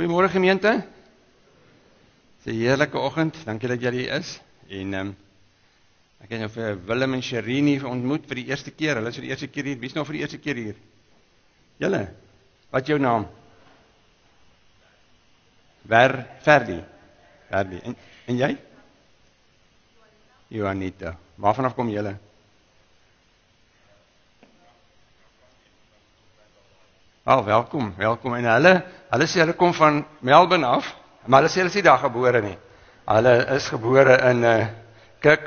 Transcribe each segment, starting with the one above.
Goeiemôre gemeente. Dit is 'n heerlike oggend, dankie dat julle hier is. En ek het nou vir Willem en Sherini ontmoet vir die eerste keer. Hulle is vir die eerste keer hier. Wie is nou vir die eerste keer hier? Julle. Wat is jou naam? Ferdi. En jy? Johanita. Waarvan kom julle? Welkom. En hulle sê hulle kom van Melbourne af, maar hulle sê hulle is nie daar gebore nie. Hulle is gebore in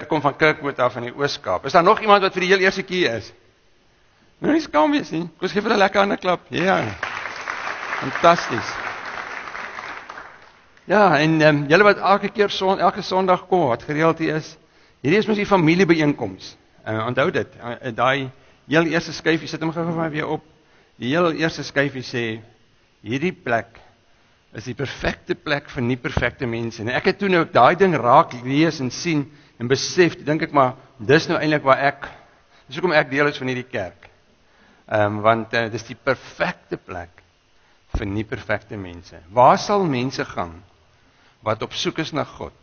kom van Kirkwood af in die Oos-Kaap. Is daar nog iemand wat vir die heel eerste keer is? Nou nie skaam wees nie. Kom ons gee vir hulle lekker hande klap. Ja. Fantasties. Ja, en julle wat elke Sondag kom, wat gereeld hier is, hierdie is mos die familiebyeenkoms. Onthou dit. Daai heel eerste skyfie, sit hom gou weer op. Die heel eerste skyfie sê, hierdie plek is die perfekte plek vir nie perfekte mense. En ek het toe nou daai ding raak lees en sien en besef, dink ek maar, dis nou eintlik waar dis hoekom ek deel is van hierdie kerk. Want dis die perfekte plek vir nie perfekte mense. Waar sal mense gaan wat op soek is na God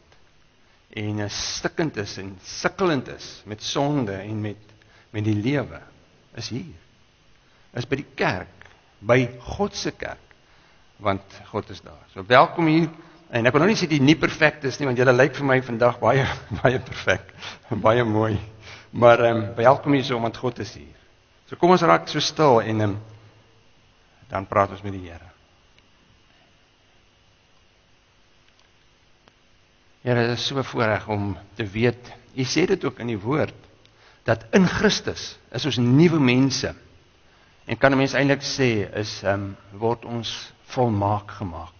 en stikkend is en sukkelend is met sonde en met die lewe? Is hier. Is by die kerk, by God se kerk, want God is daar. So welkom hier, en ek wil nou nie sê die nie perfect is nie, want julle lyk vir my vandag baie perfect, baie mooi, maar welkom hier so, want God is hier. So kom ons raak so stil, en dan praat ons met die Here. Here, dit is so voorreg om te weet, jy sê dit ook in die woord, dat in Christus is ons nuwe mense. En kan 'n mens eintlik sê, word ons volmaak gemaak.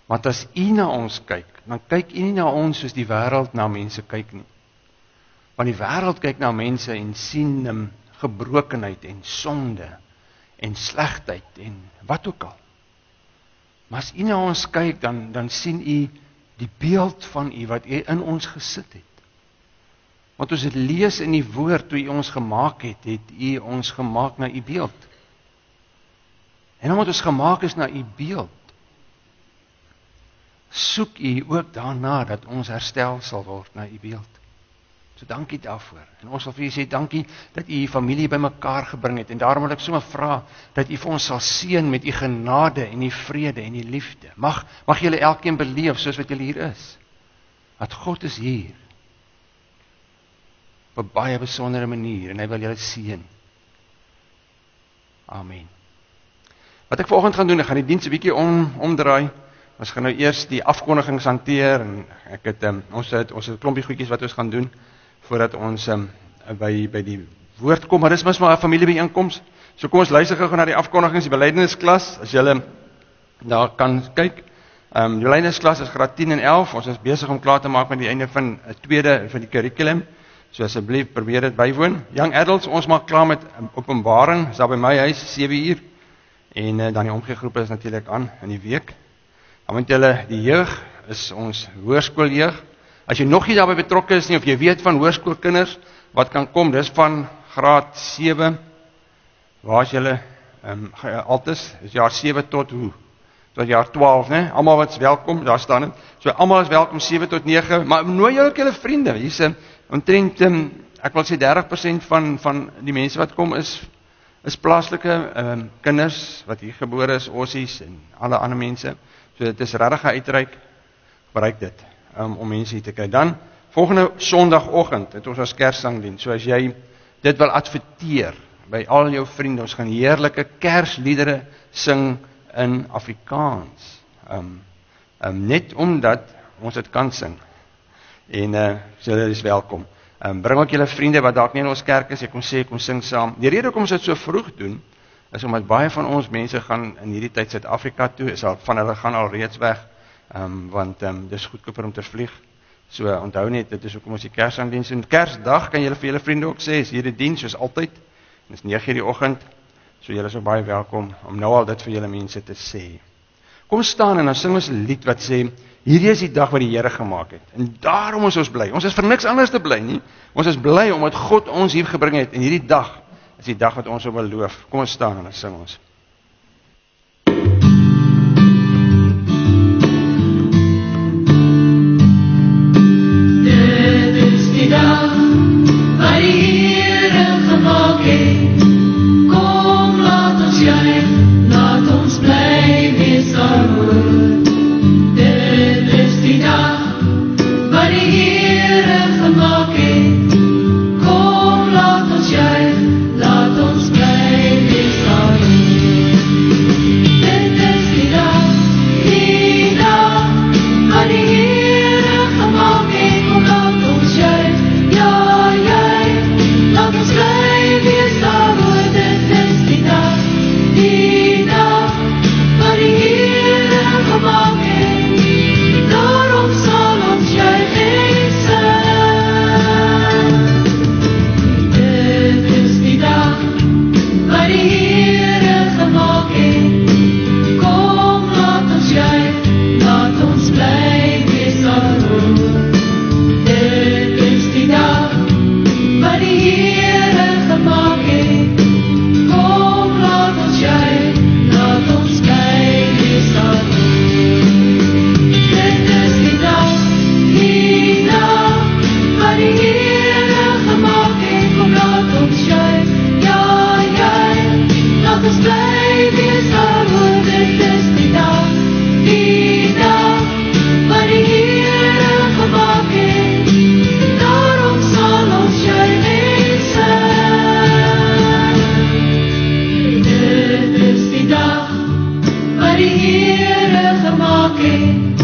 Want as U na ons kyk, dan kyk U nie na ons soos die wêreld na mense kyk nie. Want die wêreld kyk na mense en sien gebrokenheid en sonde en slegheid en wat ook al. Maar as U na ons kyk, dan sien U die beeld van U wat U in ons gesit het. Want ons het lees in die woord, toe U ons gemaak het U ons gemaak na U beeld. En omdat ons gemaak is na U beeld, soek U ook daarna dat ons herstel sal word na U beeld. So dankie daarvoor. En ons wil vir U sê dankie dat U familie bymekaar gebring het. En daarom wil ek sommer vra dat U vir ons sal seën met U genade en U vrede en U liefde. Mag julle elkeen beleef soos wat julle hier is. Dat God is hier. Op 'n baie besondere manier, en hy wil julle seën. Amen. Wat ek vanoggend gaan doen, ek gaan die diens 'n bietjie omdraai. Ons gaan nou eers die afkondigings hanteer, en ek het ons het 'n klompie goedjies wat ons gaan doen, voordat ons by die woord kom, maar dis mos maar 'n familiebyeenkoms. So kom ons luister gou na die afkondigings, die belydenisskas, as julle daar kan kyk. Die belydenisskas is graad 10 en 11, ons is besig om klaar te maak met die einde van 'n tweede van die curriculum. So asseblief probeer dit bywoon. Young adults, ons maak klaar met Openbaring, is daar by my huis 7 uur. En dan die omgegroepe is natuurlik aan in die week. Dan moet julle, die jeug is ons hoërskooljeug. As jy nog nie daarbey betrokke is nie, of jy weet van hoërskoolkinders wat kan kom, dis van graad 7. Waar is julle? Altes, is jaar 7 tot hoe? Tot jaar 12, né? Almal wat is welkom, daar staan dit. So almal is welkom 7 tot 9, maar nooi julle ook julle vriende. Hier's omtrent, ek wil sê 30% van die mense wat kom is plaaslike kinders wat hier gebore is, ossies en alle ander mense. So dit is regtig 'n uitreik, gebruik dit om mense hier te kry. Dan volgende Sondagoggend het ons ons Kerssangdiens. So as jy dit wil adverteer by al jou vriende, ons gaan heerlike Kersliedere sing in Afrikaans. Net omdat ons dit kan sing. En so julle is welkom. Bring ook julle vriende wat dalk nie in ons kerk is, jy kom sê, kom sing saam. Die rede hoekom ons dit so vroeg doen, is omdat baie van ons mense gaan in hierdie tyd Suid-Afrika toe, van hulle gaan al reeds weg, want dis goedkoper om te vlieg. So onthou net, dit is hoekom ons die Kersdiens doen. Kersdag kan julle vir julle vriende ook sê, is hier die diens soos altyd, en is 9:00 die oggend, so julle is ook baie welkom om nou al dit vir julle mense te sê. Kom staan en dan sing ons 'n lied wat sê, hierdie is die dag wat die Here gemaak het. En daarom is ons bly. Ons is vir niks anders te bly nie. Ons is bly omdat God ons hier gebring het. En hierdie dag is die dag wat ons beloof. Kom ons staan en dan sing ons. dag wat die Here gemaak het. Kom, laat ons juig, laat ons bly wees daaroor. Dit is die dag wat die Here gemaak het. Kom, laat ons juig, laat ons bly wees daaroor. Dit is die dag wat die Here gemaak het. Kom, laat ons juig, ja, juig, laat ons bly wees daaroor. Dit is die dag wat die Here gemaak het. Daarom sal ons juig en sing. Dit is die dag wat die Here gemaak het. Kom, laat ons juig, laat ons bly wees daaroor. Dit is die dag wat die Here gemaak het. Kom, laat ons juig, laat ons bly wees daaroor. Dit is die dag wat die Here gemaak het. Kom, laat ons juig, ja, juig, laat ons bly wees daaroor. Dit is die dag wat die Here gemaak het. Daarom sal ons juig en sing. Dit is die dag wat die Here gemaak het.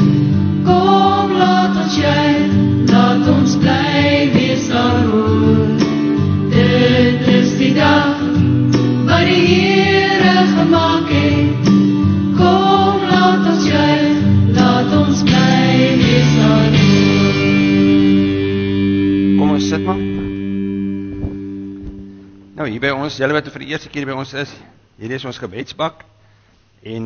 Kom, laat ons juig, laat ons bly wees daaroor. Dit is die dag wat die Here gemaak het. Kom, laat ons juig, laat ons bly wees daaroor. Kom ons sit maar. Nou hier by ons, julle wat vir die eerste keer by ons is, hier is ons gebedsbak. En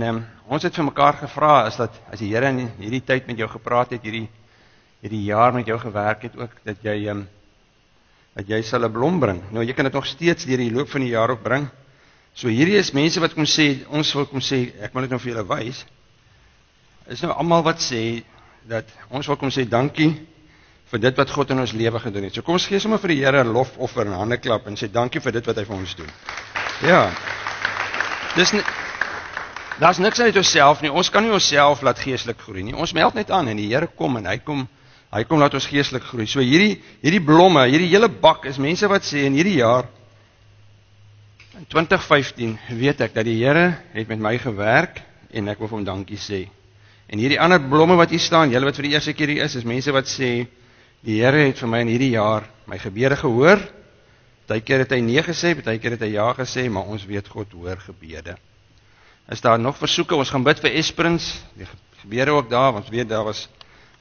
ons het vir mekaar gevra, is dat as die Here in hierdie tyd met jou gepraat het, hierdie jaar met jou gewerk het ook, dat jy sal 'n blom bring. Nou jy kan dit nog steeds deur die loop van die jaar ook bring. So hierdie is mense wat kom sê, ons wil kom sê, ek wil dit nou vir julle wys, is nou almal wat sê, dat ons wil kom sê, dankie vir dit wat God in ons lewe gedoen het. So kom ons gee sommer vir die Here 'n lofoffer en 'n handeklap en sê dankie vir dit wat hy vir ons doen. Ja. Daar's niks uit onsself nie. Ons kan nie onsself laat geestelik groei nie. Ons meld net aan en die Here kom en hy kom laat ons geestelik groei. So hierdie blomme, hierdie hele bak is mense wat sê in hierdie jaar in 2015 weet ek dat die Here het met my gewerk en ek wil vir hom dankie sê. En hierdie ander blomme wat hier staan, julle wat vir die eerste keer hier is mense wat sê die Here het vir my in hierdie jaar my gebede gehoor. Partykeer het hy nee gesê, partykeer het hy ja gesê, maar ons weet God hoor gebede. Is daar nog versoeke? Ons gaan bid vir Esperance, die gebede ook daar, ons weet daar was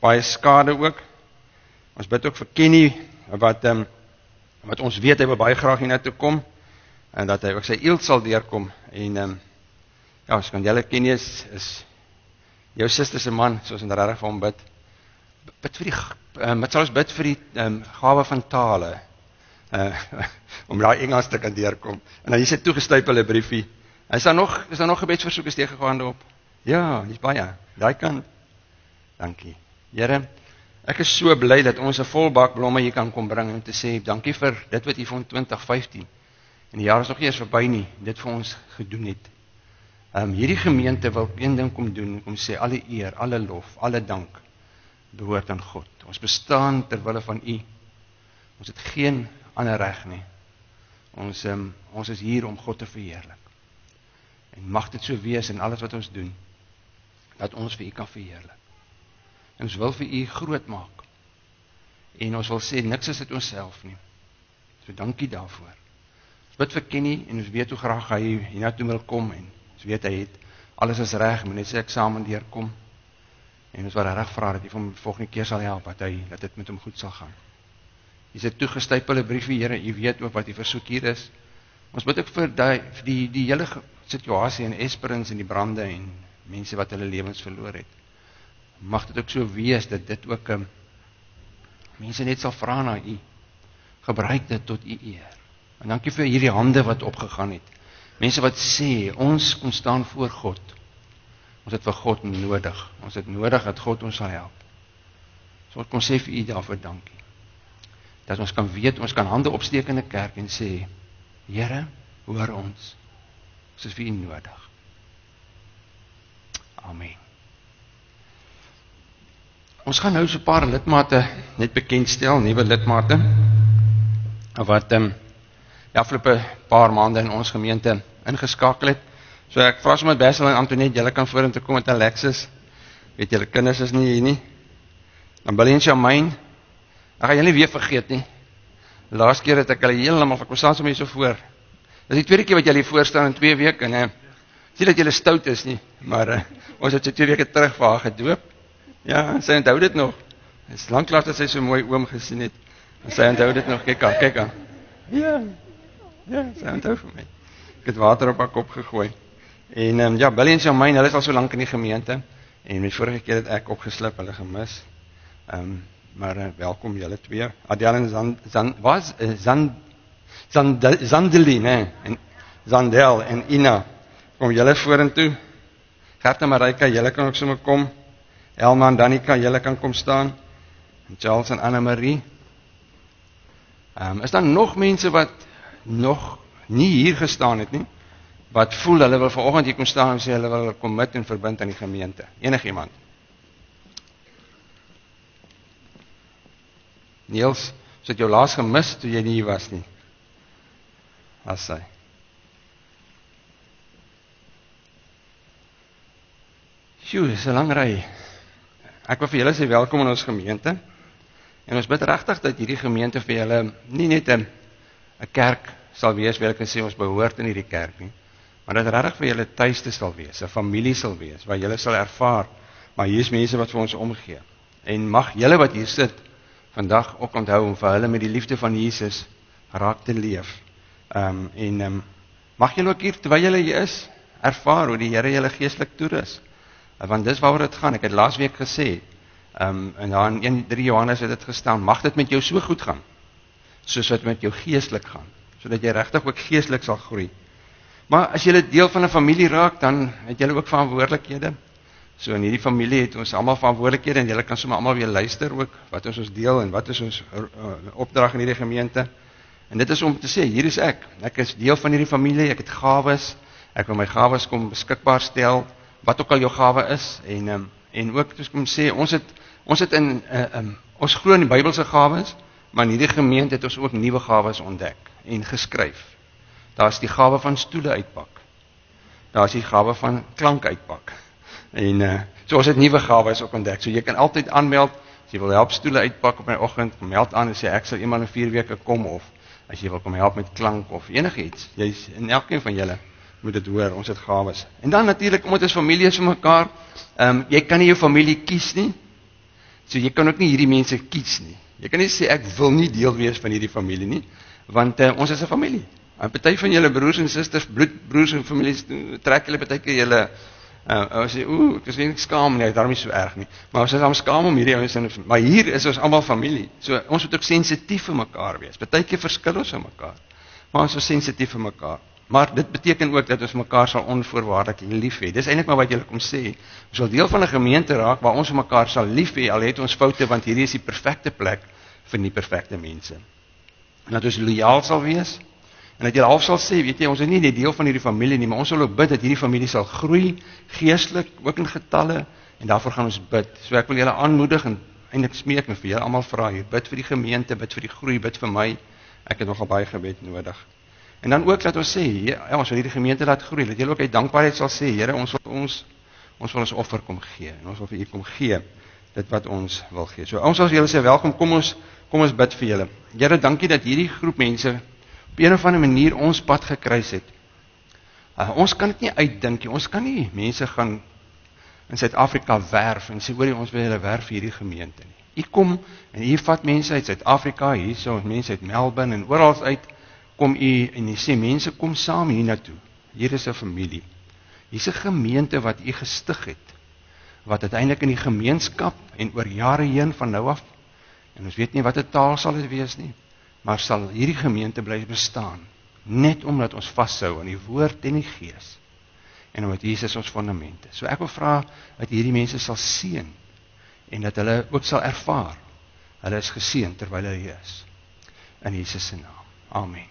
baie skade ook. Ons bid ook vir Kenny, wat ons weet hy wil baie graag hiernatoe kom, en dat hy ook sy eeld sal deurkom, en ja, as kan julle Kenny is jou suster se man, soos ons regtig vir hom bid. Bid vir wat sal ons bid vir die gawe van tale, om daai Engels te kan deurkom, en dan hier sit toegestypelde briefie. Is daar nog gebedsversoeke teëgegaan op? Ja, dis baie. Daai kant. Dankie. Here, ek is so bly dat ons 'n vol bak blomme hier kan kom bring en te sê dankie vir dit wat U van 2015 en die jaar is nog nie eens verby nie, dit vir ons gedoen het. Hierdie gemeente wil een ding kom doen, kom sê alle eer, alle lof, alle dank behoort aan God. Ons bestaan ter wille van U. Ons het geen ander reg nie. Ons is hier om God te verheerlik. En mag dit so wees in alles wat ons doen, dat ons vir U kan verheerlik. En ons wil vir U groot maak. En ons wil sê, niks is dit onsself nie. So dankie daarvoor. Ons bid vir Kenny, en ons weet hoe graag hy hiernatoe wil kom, en ons weet hy het, alles is reg, moet net sy eksamen deurkom. En ons wil reg vra dat U vir hom volgende keer sal help, dat dit met hom goed sal gaan. Hier is 'n toegestypelde briefie, Here, U weet ook wat die versoek hier is. Ons bid ook vir die hele situasie in Esperance en die brande en mense wat hulle lewens verloor het. Mag dit ook so wees dat dit ook mense net sal vra na U. Gebruik dit tot U eer. En dankie vir hierdie hande wat opgegaan het. Mense wat sê, ons kom staan voor God. Ons het vir God nodig. Ons het nodig dat God ons sal help. So kom sê vir U daarvoor dankie. dat ons kan weet, ons kan hande opsteek in 'n kerk en sê, Here, hoor ons. Ons is vir U nodig. Amen. Ons gaan nou so 'n paar lidmate net bekendstel, nuwe lidmate, wat die afgelope paar maande in ons gemeente ingeskakel het. So ek vra sommer Basil en Antoinette, julle kan vorentoe kom met Alexis. Weet julle kinders is nie hier nie. Dan Billy en Charmaine, ek gaan julle nie weer vergeet nie. Laas keer het ek hulle heeltemal, ek was saam met julle so voor. Dis die tweede keer wat julle voor staan in 2 weke en sien dat julle stout is nie, maar ons het so 2 weke terug vir haar gedoop. Ja, sy onthou dit nog. Dit is lanklaas dat sy so mooi oom gesien het. En sy onthou dit nog, kyk aan. Ja, sy onthou vir my. Ek het water op haar kop gegooi. En Billy en Charmaine, hulle is al so lank in die gemeente. En die vorige keer het ek opgeslip, hulle gemis. Maar welkom julle twee. Adel en Zandelie, en Zandel en Ina. Kom julle vorentoe. Gert en Marika, julle kan ook sommer kom. Elma en Danica, julle kan kom staan. En Charles en Anne-Marie. Is daar nog mense wat nog nie hier gestaan het nie? Wat voel hulle wil vanoggend hier kom staan en sê hulle wil commit en verbind aan die gemeente? Enigiemand? Niels, so het jou laas gemis toe jy nie hier was nie. As sy. Sjoe, dis 'n lang ry. Ek wil vir julle sê welkom in ons gemeente. En ons bid regtig dat hierdie gemeente vir julle nie net 'n kerk sal wees, wil ek sê ons behoort in hierdie kerk nie, maar dat regtig vir julle tuiste sal wees, 'n familie sal wees, waar julle sal ervaar, maar hier is mense wat vir ons omgee. En mag julle wat hier sit, vandag ook onthou om vir hulle met die liefde van Jesus raak te leef. Mag julle ook hier, terwyl julle hier is, ervaar hoe die Here julle geestelik toerus. Want dis waaroor dit gaan. Ek het laas week gesê, en dan in 3 Johannes het dit gestaan, mag dit met jou so goed gaan, soos wat met jou geestelik gaan, sodat jy regtig ook geestelik sal groei. Maar as jy deel van 'n familie raak, dan het jy ook verantwoordelikhede. So in hierdie familie het ons almal verantwoordelikhede, en julle kan sommer almal weer luister ook, wat is ons deel, en wat is ons opdrag in hierdie gemeente. En dit is om te sê, hier is ek is deel van hierdie familie, ek het gawes, ek wil my gawes kom beskikbaar stel, wat ook al jou gawe is, en ook, dus kom sê, ons het ons glo in die Bybelse gawes, maar in hierdie gemeente het ons ook nuwe gawes ontdek, en geskryf. Daar is die gawe van stoele uitpak, daar is die gawe van klank uitpak, en so ons het nuwe gawes ook ontdek, so jy kan altyd aanmeld, as jy wil help stoele uitpak op my oggend, meld aan en sê, ek sal eenmal in 4 weke kom, of as jy wil kom help met klank, of enigiets, in elkeen van julle, moet dit hoor, ons het gawes. En dan natuurlik, omdat ons familie is vir mekaar, jy kan nie jou familie kies nie, so jy kan ook nie hierdie mense kies nie. Jy kan nie sê, ek wil nie deel wees van hierdie familie nie, want ons is 'n familie. En party van julle broers en susters, bloedbroers en families, trek julle partykeer julle, ons sê, ek is nie skaam nie, daarom is so erg nie, maar ons is al skaam om hierdie ouens, maar hier is ons almal familie, so ons moet ook sensitief vir mekaar wees, partykeer verskil ons van mekaar, maar ons is sensitief vir mekaar. Maar dit beteken ook dat ons mekaar sal onvoorwaardelik lief hê. Dis eintlik maar wat julle kom sê. Ons sal deel van 'n gemeente raak waar ons mekaar sal lief hê, al het ons foute, want hierdie is die perfekte plek vir nie perfekte mense. En dat ons lojaal sal wees, en dat jy half sal sê, weet jy, ons is nie net deel van hierdie familie nie, maar ons sal ook bid dat hierdie familie sal groei, geestelik, ook in getalle, en daarvoor gaan ons bid. So ek wil julle aanmoedig, en eintlik smeek en vir julle almal vra hier, bid vir die gemeente, bid vir die groei, bid vir my, ek het nogal baie gebed nodig. En dan ook dat ons sê, ja, ons wil hierdie gemeente laat groei, dat julle ook uit dankbaarheid sal sê, Here, ons wil ons offer kom gee, en ons wil vir U kom gee, dit wat ons wil gee. So ons sal julle sê, welkom, kom ons bid vir julle. Here, dankie dat hierdie groep mense, op een of ander manier ons pad gekruis het. Ons kan dit nie uitdink nie, ons kan nie mense gaan in Suid-Afrika werf, en sê, hoor, ons wil julle werf vir hierdie gemeente nie. U kom, en u vat mense uit Suid-Afrika, hier so mense uit Melbourne, en oral uit, kom u en jy sê, mense kom saam hier naartoe. Hier is 'n familie. Hier is 'n gemeente wat u gestig het, wat uiteindelik in die gemeenskap en oor jare heen van nou af, en ons weet nie wat 'n taal sal dit wees nie, maar sal hierdie gemeente bly bestaan, net omdat ons vashou aan die woord en die gees, en omdat Jesus ons fundamente. So ek wil vra dat hierdie mense sal seën, en dat hulle ook sal ervaar, hulle is geseën terwyl hulle hier is. in Jesus se naam. Amen.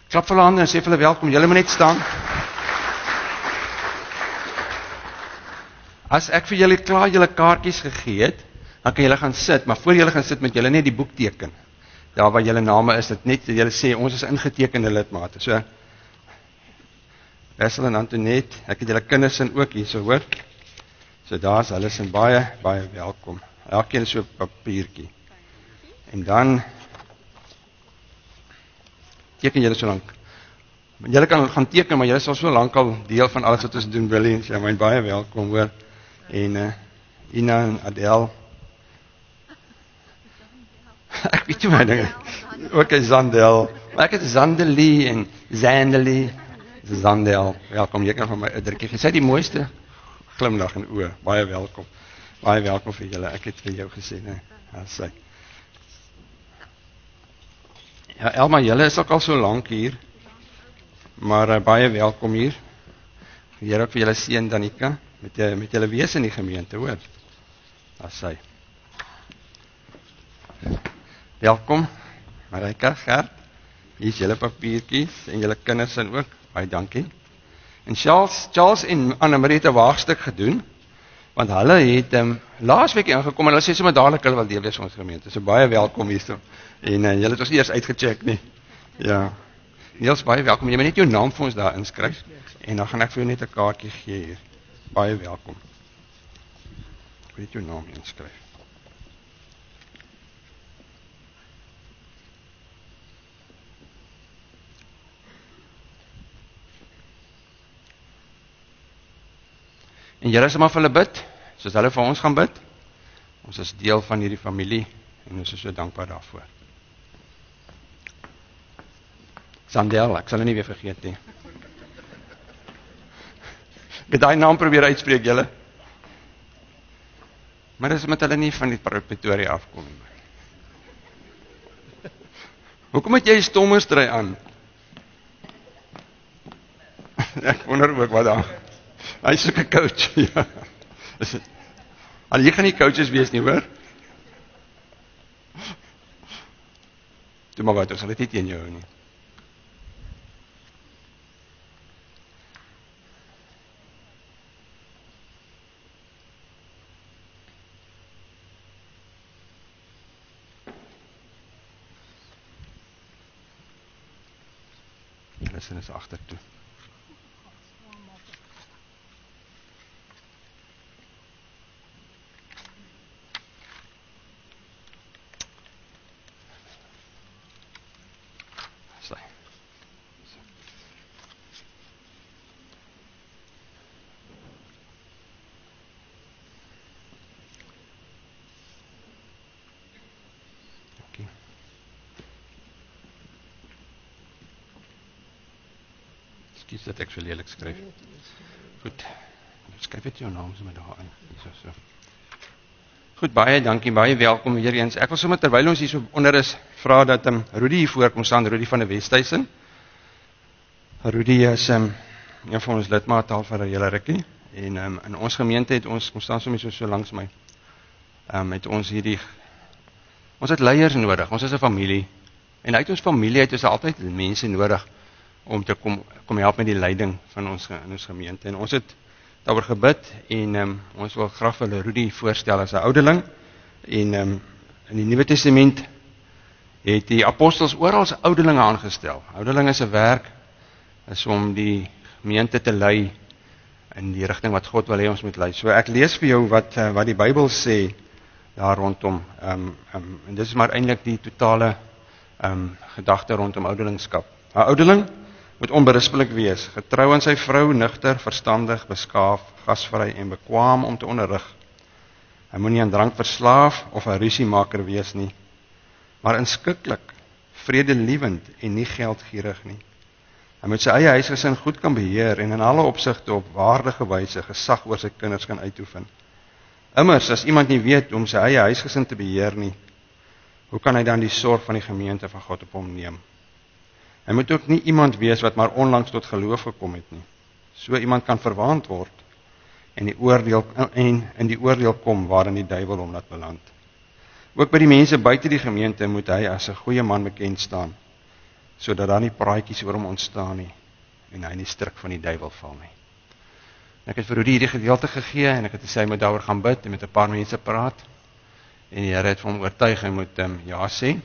Klap vir hulle hande en sê vir hulle welkom, julle moet net staan. As ek vir julle klaar julle kaartjies gegee het, dan kan julle gaan sit, maar voor julle gaan sit met julle net die boek teken. Daar waar julle name is, dit net julle sê, ons is ingetekende lidmate. So, Wessel en Antoinette, ek het julle kinders in ook hier, so hoor. So daar is hulle sin baie, baie welkom. Elkeen so 'n papiertjie. En dan teken julle so lank. Julle kan gaan teken, maar julle is al so lank al deel van alles wat ons doen, Willie en Shamine, baie welkom hoor. En Ina en Adele. Ek weet nie my dinge. Ook Zandel. Maar ek het Zandelie en Zandelie. Zandel. Welkom, jy kan van my 'n drukkie gee. Sy die mooiste glimlag in oë. Baie welkom. Baie welkom vir julle. Ek het vir jou gesê, nee. Ja, sy. Ja, Elma, julle is ook al so lank hier. Maar baie welkom hier. Here ook vir julle seën Danica met julle wees in die gemeente, hoor. Daar sy. Welkom, Marika, Gert. Hier is julle papiertjies en julle kinders in ook. Baie dankie. En Charles en Annemarie het 'n waagstuk gedoen, want hulle het laasweek ingekom en hulle sê sommer dadelik hulle wil deel wees van ons gemeente. So baie welkom hierso. En julle het ons eers uitgecheck nie. Ja. Niels, baie welkom. Jy moet net jou naam vir ons daar inskryf en dan gaan ek vir jou net 'n kaartjie gee hier. Baie welkom. Ek wil net jou naam inskryf. En julle sal maar vir hulle bid, soos hulle vir ons gaan bid. Ons is deel van hierdie familie en ons is so dankbaar daarvoor. Sandel, ek sal nie weer vergeet nie. Ek het daai naam probeer uitspreek, julle. Maar dis met hulle nie van die Pretoria afkom nie. Hoekom het jy stommerstry aan? Ek wonder ook wat daar. Hy is ook 'n coach, ja. Al jy gaan nie coaches wees nie, hoor? Toe maar wat, ons sal dit nie teen jou hou nie. Hulle sin is agter toe. Kies dat ek so lelik skryf. Goed. Skryf dit jou naam sommer daar in. So. Goed, baie dankie, baie welkom weer eens. Ek wil sommer terwyl ons hier so onder is, vra dat Rudy hier voorkom staan, Rudy van die Westhuizen. Rudy is een van ons lidmate al vir 'n hele rukkie. En in ons gemeente het ons, kom staan sommer so langs my. Het ons ons het leiers nodig. Ons is 'n familie. En uit ons familie het ons altyd mense nodig om te kom help met die leiding van ons gemeente. En ons het daaroor gebid en ons wil graag vir hulle Rudy voorstel as 'n ouderling. En in die Nuwe Testament het die apostels oral as ouderlinge aangestel. Ouderlinge se werk is om die gemeente te lei in die rigting wat God wil hê ons moet lei. So ek lees vir jou wat die Bybel sê daar rondom. En dit is maar eintlik die totale gedagte rondom ouderlingskap. 'n Ouderling moet onberispelik wees, getrou aan sy vrou, nugter, verstandig, beskaaf, gasvry en bekwaam om te onderrig. Hy moenie aan drank verslaaf of 'n rusiemaker wees nie, maar inskikkelik, vredelievend en nie geldgierig nie. Hy moet sy eie huisgesin goed kan beheer en in alle opsigte op waardige wyse gesag oor sy kinders kan uitoefen. Immers, as iemand nie weet om sy eie huisgesin te beheer nie, hoe kan hy dan die sorg van die gemeente van God op hom neem? Hy moet ook nie iemand wees wat maar onlangs tot geloof gekom het nie. So iemand kan verwaand word en in die oordeel kom waarin die duiwel hom laat beland. Ook by die mense buite die gemeente moet hy as 'n goeie man bekend staan, sodat daar nie praatjies oor hom ontstaan nie en hy in die struik van die duiwel val nie. En ek het vir Rudy hierdie gedeelte gegee en ek het gesê hy moet daaroor gaan bid en met 'n paar mense praat. En die Here het vir hom oortuig hy moet ja sê.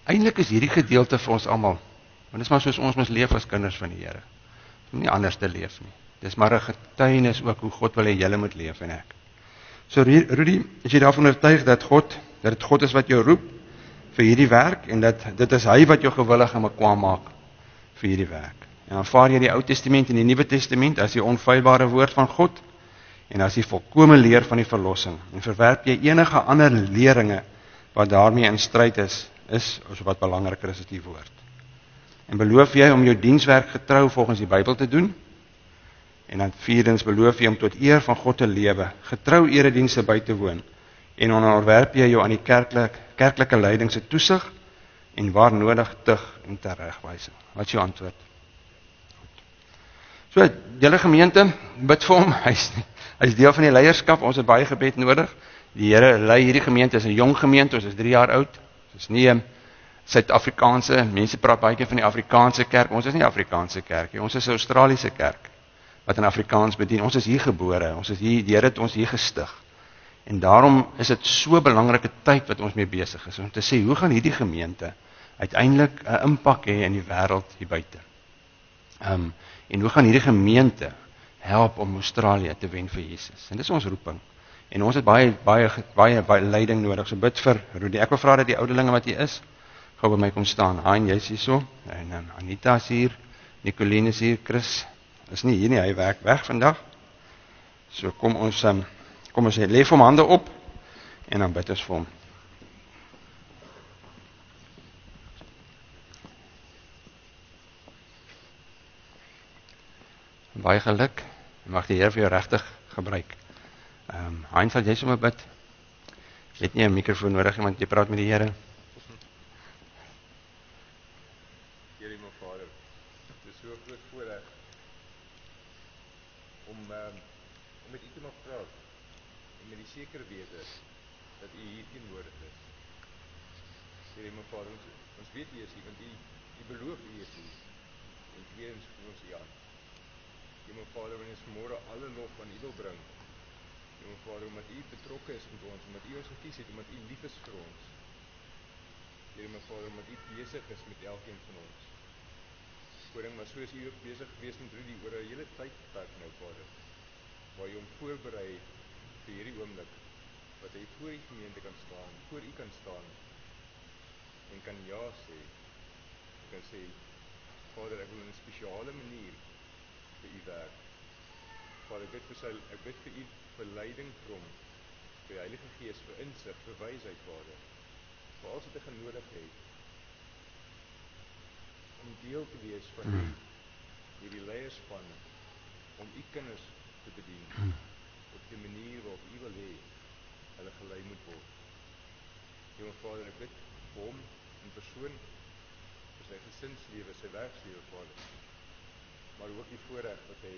Eintlik is hierdie gedeelte vir ons almal, want dit is maar soos ons mos leef as kinders van die Here. Nie anders te leef nie. Dis maar 'n getuienis ook hoe God wil hê julle moet leef en ek. So Rudy, is jy daarvan oortuig dat dit God is wat jou roep vir hierdie werk en dat dit is hy wat jou gewillig en bekwaam maak vir hierdie werk. En aanvaar jy die Ou Testament en die Nuwe Testament as die onfeilbare woord van God en as die volkomme leer van die verlossing en verwerp jy enige ander leringe wat daarmee in stryd is of wat belangriker is as die woord. En beloof jy om jou dienswerk getrou volgens die Bybel te doen? En dan vierdens beloof jy om tot eer van God te lewe, getrou eredienste by te woon en onderwerp jy jou aan die kerklike leiding se toesig en waar nodig tug en teregwysing. Wat is jou antwoord? So, julle gemeente, bid vir hom, hy's deel van die leierskap, ons het baie gebed nodig. Die Here lei hierdie gemeente, is 'n jong gemeente, ons is 3 jaar oud. Ons is nie 'n Suid-Afrikaanse, mense praat baie keer van die Afrikaanse kerk, ons is nie Afrikaanse kerk nie, ons is 'n Australiese kerk wat in Afrikaans bedien. Ons is hier gebore, ons is hier, die Here het ons hier gestig. En daarom is dit so 'n belangrike tyd wat ons mee besig is om te sê hoe gaan hierdie gemeente uiteindelik 'n impak hê in die wêreld hier buite. En hoe gaan hierdie gemeente help om Australië te wen vir Jesus? En dis ons roeping. En ons het baie leiding nodig. So bid vir Rudy. Ek wil vra dat die ouderlinge wat hier is, gou by my kom staan. Hein, jy's hier so. En Anita is hier, Nicoline is hier, Chris is nie hier nie, hy werk weg vandag. So kom ons lê hom hande op en dan bid ons vir hom. Baie geluk, mag die Here vir jou regtig gebruik. Hein, sal jy sommer bid? Jy het nie 'n mikrofoon nodig, want jy praat met die Here. Here my Vader, dit is so 'n groot voorreg om met U te mag praat en met die seker wete dat U hier teenwoordig is. Here my Vader, ons weet U is hier, want U beloof U is hier. En weer eens vir ons U aan. Here my Vader, wanneer ons vanmôre alle lof aan U wil bring. Here my Vader, omdat U betrokke is met ons, omdat U ons gekies het, omdat U lief is vir ons. Here my Vader, omdat U besig is met elkeen van ons. Koning, maar soos U ook besig gewees met Rudy oor 'n hele tydperk nou, Vader, waar U hom voorberei vir hierdie oomblik, wat hy voor die gemeente kan staan, voor U kan staan, en kan ja sê, en kan sê, Vader, ek wil in 'n spesiale manier vir U werk. Vader, ek bid vir U vir leiding vir hom, vir die Heilige Gees, vir insig, vir wysheid, Vader, vir alles wat hy genodig het, om deel te wees van hierdie leierspan, om U kinders te bedien, op die manier waarop U wil hê, hulle gelei moet word. Heer Vader, ek bid vir hom in persoon, vir sy gesinslewe, sy werkslewe, Vader, maar ook die voorreg wat hy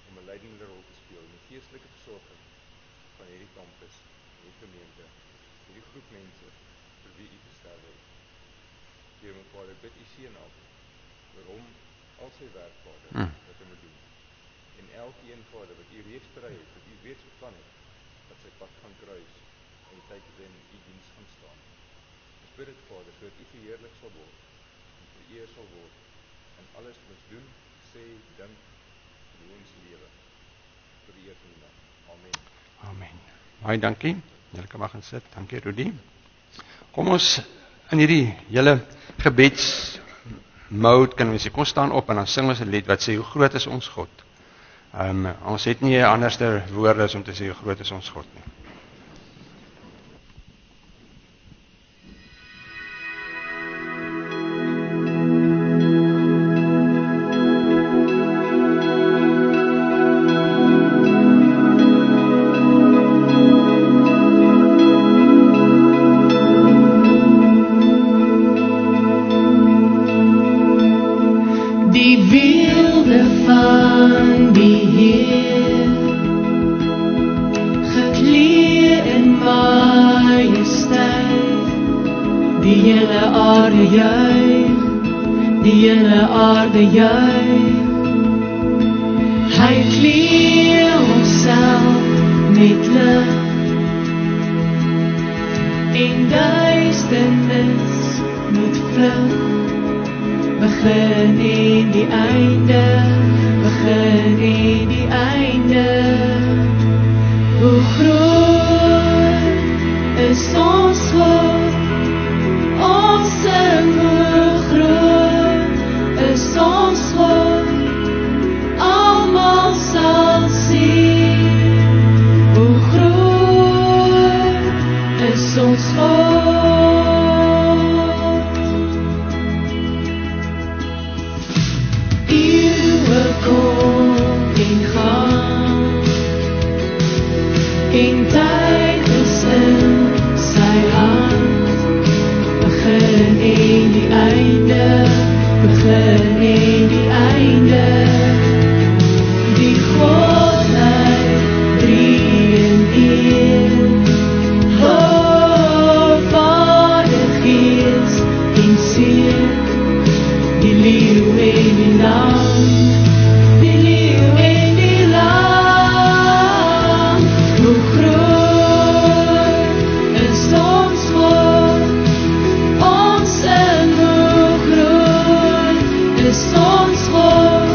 om 'n leidende rol te speel in die geestelike versorging van hierdie kampus, hierdie gemeente, hierdie groep mense vir wie U gestel het. Heer my Vader, ek bid U seën af oor hom, al sy werk, Vader, wat hy moet doen. En elkeen, Vader, wat U reeds berei het, wat U reeds beplan het, dat sy pad gaan kruis en die tyd dat hy in U diens gaan staan. Ons bid dit, Vader, sodat U verheerlik sal word en vereer sal word in alles wat ons doen, sê, dink, in ons lewe. Vir die eer van U naam. Amen. Amen. Baie dankie. Julle kan maar gaan sit. Dankie, Rudy. Kom ons in hierdie hele gebedsmode kan ons sê, kom staan op en dan sing ons 'n lied wat sê, hoe groot is ons God. Ons het nie 'n anderste woorde as om te sê, hoe groot is ons God nie. Die wilde van die Heer, gekleed in majesteit. Die hele aarde juig, die hele aarde juig. Hy kleer homself met lig en duisternis moet vlug. Begin en die einde, begin en die einde. Hoe groot is ons God? Ons sing hoe groot is ons God. Almal sal sien hoe groot is ons God. Eeuwe kom en gaan, en tyd is in sy hand. Begin en die einde, begin en die einde. Die Godheid drie in een. O Vader, Gees en Seun, die leeu en die lam, die leeu en die lam. Hoe groot is ons God? Ons sing hoe groot is ons God.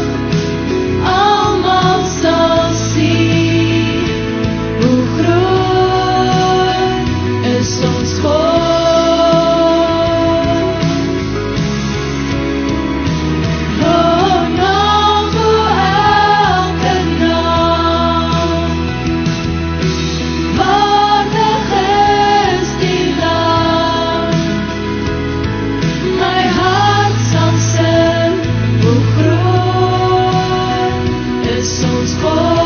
Almal sal sien hoe groot is ons God. Oh, naam voor elke naam. Waardig is die Lam. My hart sal sing, hoe groot is ons God.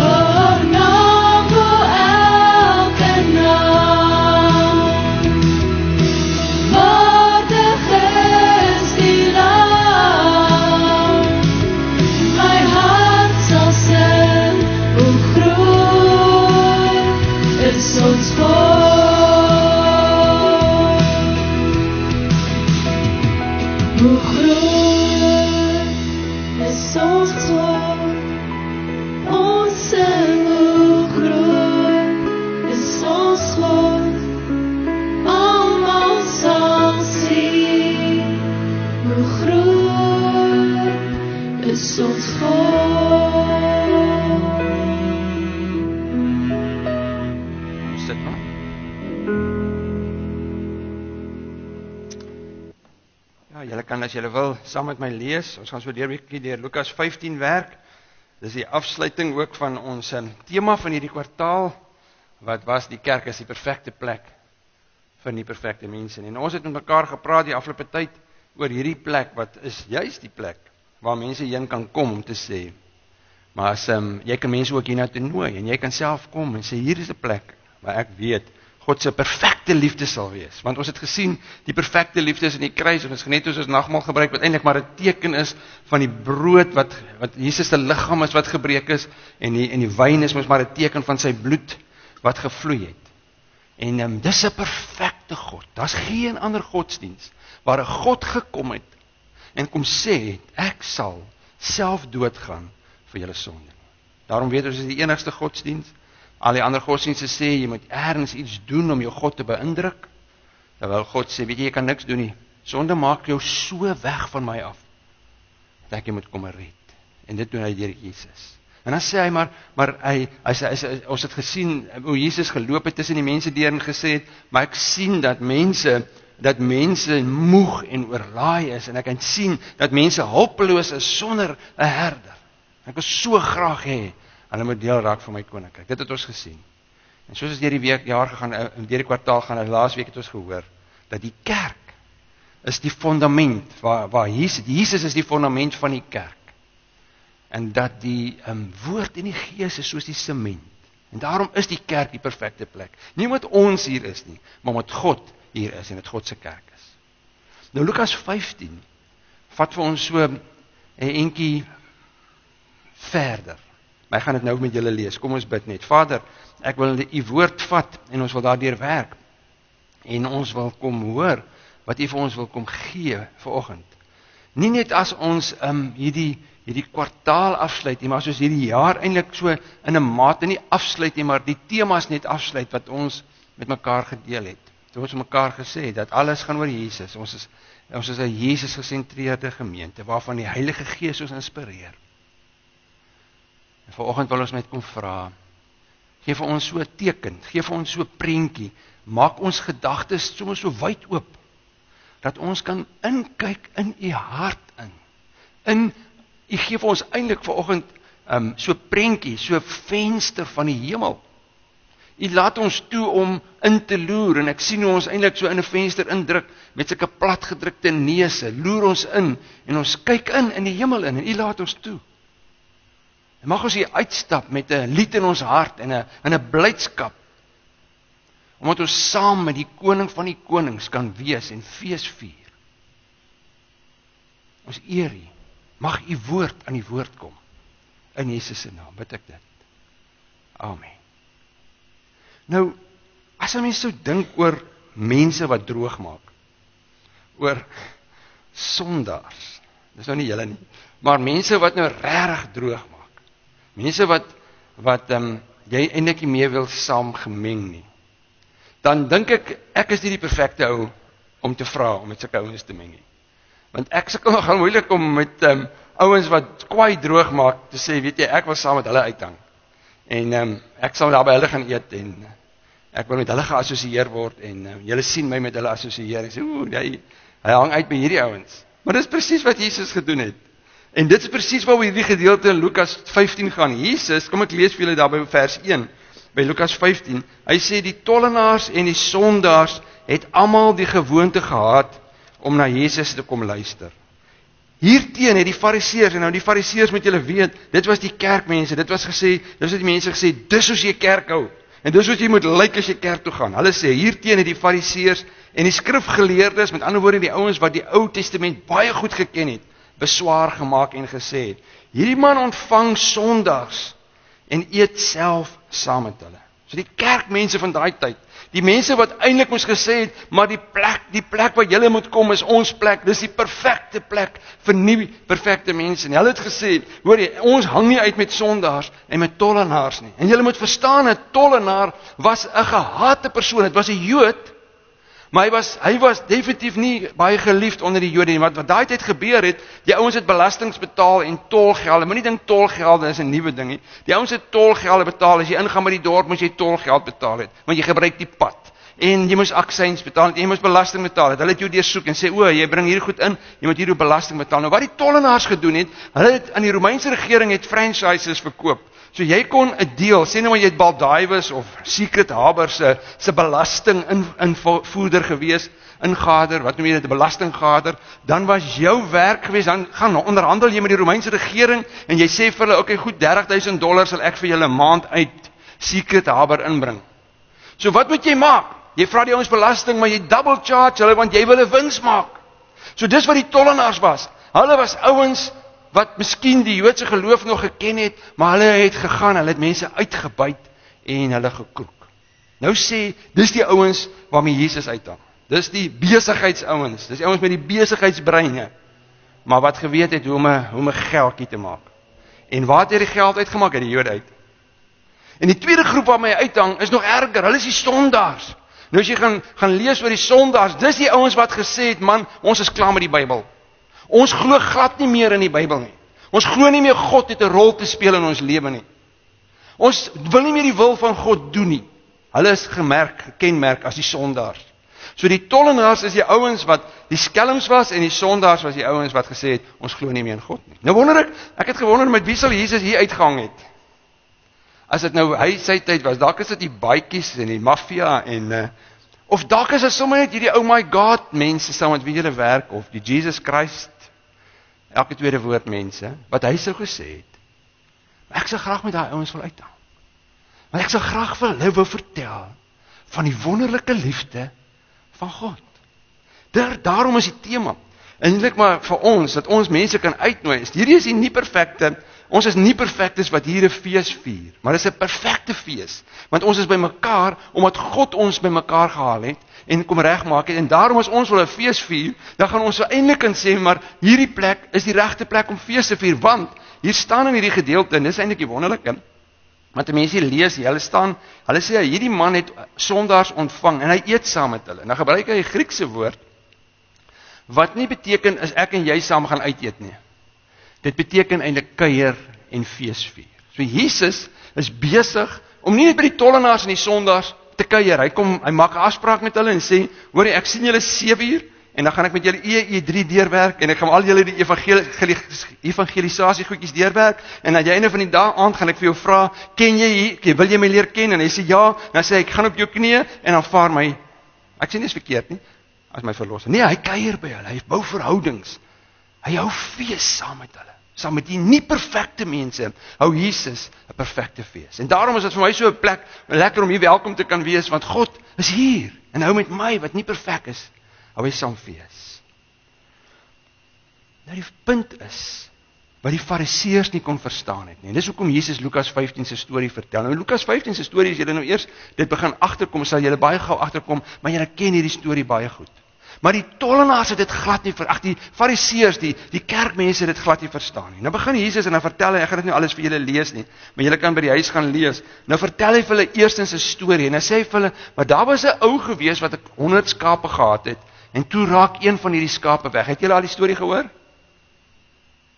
Oh, naam voor elke naam. Waardig is die Lam. My hart sal sing, hoe groot is ons God. Hoe groot is ons God. Ons sing hoe groot is ons God. Almal sal sien hoe groot is ons God. Sit maar. Ja, julle kan as julle wil saam met my lees. Ons gaan so deur Lukas 15 werk. Dis die afsluiting ook van ons tema van hierdie kwartaal. Wat was die kerk is die perfekte plek vir die perfekte mense. En ons het met mekaar gepraat die afgelope tyd oor hierdie plek wat is juist die plek waar mense heen kan kom om te sê. Maar as jy kan mense ook hiernatoe nooi en jy kan self kom en sê hier is 'n plek waar ek weet God se perfekte liefde sal wees. Want ons het gesien die perfekte liefde is in die kruis en ons het net ons nagmaal gebruik wat eintlik maar 'n teken is van die brood wat Jesus se liggaam is wat gebreek is en die wyn is mos maar 'n teken van sy bloed wat gevloei het. En dis 'n perfekte God. Daar's geen ander godsdiens waar 'n God gekom het en kom sê ek sal self doodgaan vir julle sonde. Daarom weet ons is die enigste godsdiens. Al die ander godsdienste sê jy moet ergens iets doen om jou God te beïndruk. Terwyl God sê, weet jy kan niks doen nie. Sonde maak jou so weg van my af dat jy moet kom en red. En dit doen hy deur Jesus. En dan sê hy maar ons het gesien hoe Jesus geloop het tussen die mense deur en gesê het, maar ek sien dat mense moeg en oorlaai is en ek kan sien dat mense hulpeloos is sonder 'n herder. Ek wil so graag hê hulle moet deel raak van my koninkryk. Dit het ons gesien. En soos ons deur die jaar gegaan, deur die kwartaal gaan, laas week het ons gehoor dat die kerk is die fundament waar Jesus is die fundament van die kerk. En dat die woord en die gees is soos die sement. En daarom is die kerk die perfekte plek. Nie omdat ons hier is nie, maar omdat God hier is en dit God se kerk is. Nou Lukas 15 vat vir ons so 'n entjie verder. Maar ek gaan dit nou met julle lees. Kom ons bid net. Vader, ek wil u woord vat en ons wil daardeur werk. En ons wil kom hoor wat u vir ons wil kom gee vanoggend. Nie net as ons hierdie kwartaal afsluit nie, maar as ons hierdie jaar eintlik so in 'n mate nie afsluit nie, maar die temas net afsluit wat ons met mekaar gedeel het. Toe ons mekaar gesê het dat alles gaan oor Jesus. Ons is 'n Jesus gesentreerde gemeente waarvan die Heilige Gees ons inspireer. En vanoggend wil ons net kom vra, gee vir ons so 'n teken, gee vir ons so 'n prentjie, maak ons gedagtes soms so wyd oop, dat ons kan inkyk in u hart in. U gee vir ons eintlik vanoggend so 'n prentjie, so 'n venster van die hemel. U laat ons toe om in te loer, en ek sien hoe ons eintlik so in 'n venster indruk, met sulke platgedrukte neuse, loer ons in, en ons kyk in die hemel in, en u laat ons toe. En mag ons hier uitstap met 'n lied in ons hart, en 'n blydskap, omdat ons saam met die koning van die konings kan wees en fees vier. Ons eer u, mag u woord aan die woord kom, in Jesus se naam, bid ek dit. Amen. Nou, as 'n mens so dink oor mense wat droog maak, oor sondaars, dis nou nie julle nie, maar mense wat nou regtig droog maak, mense wat jy eintlik nie meer wil saam gemeng nie, dan dink ek is nie die perfekte ou om te vra om met sulke ouens te meng nie. Want ek sukkel nogal moeilik om met ouens wat kwaai droog maak te sê, weet jy, ek wil saam met hulle uithang. En ek sal daar by hulle gaan eet en ek wil met hulle geassosieer word en julle sien my met hulle assosieer en sê, hy hang uit by hierdie ouens. Maar dis presies wat Jesus gedoen het. En dit is presies waar hierdie gedeelte in Lukas 15 gaan. Jesus, kom ek lees vir julle daar by vers 1. By Lukas 15, hy sê die tollenaars en die sondaars het almal die gewoonte gehad om na Jesus te kom luister. Hierteen het die fariseërs, en nou die fariseërs moet julle weet, dit was die kerkmense, dit was die mense gesê, dis soos jy kerk hou, en dis soos jy moet lyk as jy kerk toe gaan. Hulle sê, hierteen het die fariseërs en die skrifgeleerdes, met ander woorde die ouens wat die Ou Testament baie goed geken het, beswaar gemaak en gesê het, hierdie man ontvang sondaars en eet self saam met hulle. So die kerkmense van daai tyd, die mense wat eintlik moes gesê het, maar die plek waar julle moet kom is ons plek, dis die perfekte plek vir nie perfekte mense nie. Hulle het gesê, hoor jy, ons hang nie uit met sondaars en met tollenaars nie. En julle moet verstaan, 'n tollenaar was 'n gehate persoon, dit was 'n Jood, maar hy was definitief nie baie geliefd onder die Jode nie, want wat daai tyd gebeur het, die ouens het belastings betaal en tolgelde, moenie dink tolgelde is 'n nuwe ding nie, die ouens het tolgelde betaal, as jy ingaan by die dorp, moes jy tolgeld betaal het, want jy gebruik die pad, en jy moes aksies betaal het, jy moes belasting betaal het, hulle het jou deursoek en sê, jy bring hier goed in, jy moet hier belasting betaal. Nou wat die tollenaars gedoen het, hulle het aan die Romeinse regering het franchises verkoop, so jy kon 'n deel, sê nou maar jy het Baldaivus of Secret Harbor se belasting invoerder gewees, ingader, wat noem jy dit, 'n belastinggader, dan was jou werk gewees, dan gaan onderhandel jy met die Romeinse regering, en jy sê vir hulle, okay goed, $30,000 sal ek vir julle 'n maand uit Secret Harbor inbring. So wat moet jy maak? Jy vra die ouens belasting, maar jy double charge hulle, want jy wil 'n wins maak. So dis wat die tollenaars was. Hulle was ouens wat miskien die Joodse geloof nog geken het, maar hulle het gegaan, hulle het mense uitgebuit en hulle gekroek. Nou sê, dis die ouens waarmee Jesus uithang. Dis die besigheidsouens, dis die ouens met die besigheidsbreine, maar wat geweet het hoe om 'n geldjie te maak. En waar het hy die geld uitgemaak? Uit die Jode uit. En die tweede groep waarmee hy uithang, is nog erger, hulle is die sondaars. Nou as jy gaan lees oor die sondaars, dis die ouens wat gesê het, man, ons is klaar met die Bybel. Ons glo glad nie meer in die Bybel nie. Ons glo nie meer God het 'n rol te speel in ons lewe nie. Ons wil nie meer die wil van God doen nie. Hulle is gekenmerk as die sondaars. So die tollenaars is die ouens wat die skelms was, en die sondaars was die ouens wat gesê het, ons glo nie meer in God nie. Nou wonder ek het gewonder, met wie sal Jesus hier uitgehang het? As dit nou hy sy tyd was, dalk is dit die baadjies en die maffia en of dalk is dit sommer net hierdie oh my God mense saam met wie jy werk, of die Jesus Christ, elke tweede woord mense, wat hy sou gesê het. Maar ek sal graag met daai ouens wil uithang. Maar ek sal graag vir hulle wou vertel van die wonderlike liefde van God. Daarom is die tema. En eintlik maar vir ons, dat ons mense kan uitnooi, hierdie is die nie perfekte ons is nie perfektes wat hier 'n fees vier, maar dit is 'n perfekte fees, want ons is by mekaar, omdat God ons by mekaar gehaal het, en kom regmaak het, en daarom as ons wil 'n fees vier, dan gaan ons uiteindelik kan sê, maar hierdie plek is die regte plek om fees te vier, want hier staan in hierdie gedeelte, en dis eintlik die wonderlike, want die mense lees, hulle sê, hierdie man het sondaars ontvang, en hy eet saam met hulle, en dan gebruik hy 'n Griekse woord, wat nie beteken, is ek en jy saam gaan uit eet nie. Dit beteken eintlik kuier en feesvier. So Jesus is besig om nie net by die tollenaars en die sondaars te kuier. Hy maak 'n afspraak met hulle en sê, hoor ek sien julle 7 uur en dan gaan ek met julle E3 deurwerk en ek gaan al julle die evangelisasie goedjies deurwerk en aan die einde van die dag aand gaan ek vir jou vra, wil jy my leer ken? En hy sê ja, dan sê ek gaan op jou knieë en aanvaar my. Ek sê nie is verkeerd nie, as my verlosser. Nee, hy kuier by hulle, hy bou verhoudings. Hy hou fees saam met hulle. Saam met die nie perfekte mense, hou Jesus 'n perfekte fees. En daarom is dit vir my so 'n plek, lekker om hier welkom te kan wees, want God is hier, en hou met my, wat nie perfek is, hou hy saam fees. Nou die punt is, wat die fariseërs nie kon verstaan het nie, en dis hoekom Jesus Lukas 15 se storie vertel. Nou Lukas 15 se storie, as julle nou eers dit begin agterkom, sal julle baie gou agterkom, maar julle ken hierdie storie baie goed. Maar die tollenaars het dit glad nie, die fariseërs, die kerkmense het dit glad nie verstaan nie. Nou begin Jesus en dan vertel hy, ek gaan dit nie alles vir julle lees nie, maar julle kan by die huis gaan lees. Nou vertel hy vir hulle eerstens 'n storie, en hy sê vir hulle, maar daar was 'n ou gewees wat 100 skape gehad het, en toe raak een van hierdie skape weg. Het julle al die storie gehoor?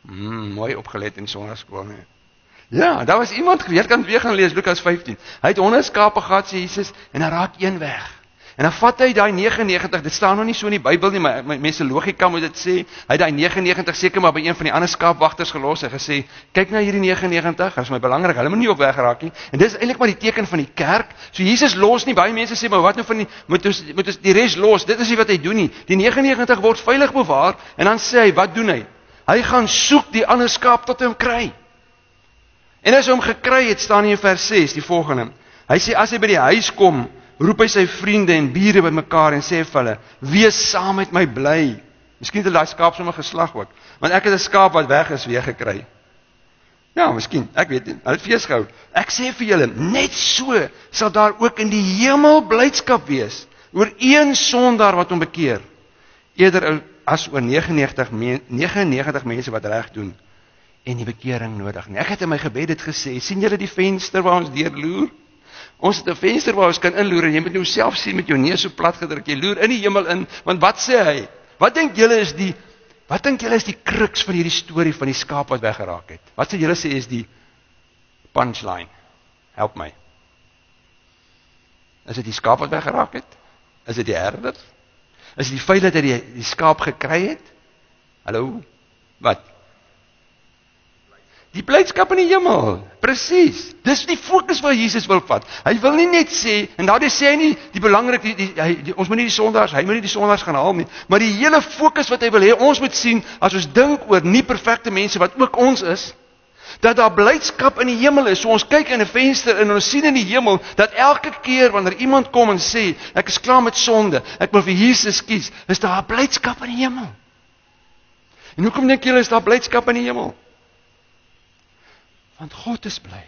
Mooi opgelet in sonnaskool, nee. Ja, daar was iemand gewees, kan weer gaan lees, Lukas 15. Hy het 100 skape gehad, sê Jesus, en dan raak een weg. En dan vat hy daai 99, dit staan nog nie so in die Bybel nie, maar mense logika moet dit sê, hy het daai 99 seker maar by een van die ander skaapwagters gelos en gesê, kyk na hierdie 99, dit is my belangrik, hulle moet nie op weggeraak nie. En dis eintlik maar die teken van die kerk. So Jesus los nie, baie mense sê, maar wat nou van die, moet ons die res los, dit is nie wat hy doen nie. Die 99 word veilig bewaar, en dan sê hy, wat doen hy? Hy gaan soek die ander skaap tot hy hom kry. En as hy hom gekry het, staan hier in vers 6, die volgende. Hy sê, as hy by die huis kom, roep hy sy vriende en bure bymekaar en sê vir hulle, wees saam met my bly. Miskien het daai skaap sommer geslag ook, want ek het 'n skaap wat weg is weer gekry. Ja, miskien, ek weet nie, hulle het fees gehou. Ek sê vir julle, net so sal daar ook in die hemel blydskap wees oor een sondaar wat hom bekeer, eerder as oor 99 mense wat reg doen en die bekering nodig nie. Ek het in my gebed dit gesê, sien julle die venster waar ons deurloer? Ons het 'n venster waar ons kan inloer en jy moet nou self sien met jou neus so plat gedruk. Jy loer in die hemel in, want wat sê hy? Wat dink julle is die crux van hierdie storie van die skaap wat weggeraak het? Wat sê julle sê is die punchline? Help my. Is dit die skaap wat weggeraak het? Is dit die herder? Is dit die feit dat hy die skaap gekry het? Hallo? Wat? Die blydskap in die hemel, presies. Dis die fokus wat Jesus wil vat. Hy wil nie net sê, en daardie sê hy nie, die belangrik, ons moet nie die sondaars, hy moet nie die sondaars gaan haal nie, maar die hele fokus wat hy wil hê, ons moet sien, as ons dink oor nie perfekte mense, wat ook ons is, dat daar blydskap in die hemel is. So ons kyk in 'n venster en ons sien in die hemel, dat elke keer wanneer iemand kom en sê, ek is klaar met sonde, ek wil vir Jesus kies, is daar blydskap in die hemel. En hoekom dink julle is daar blydskap in die hemel? Want God is bly.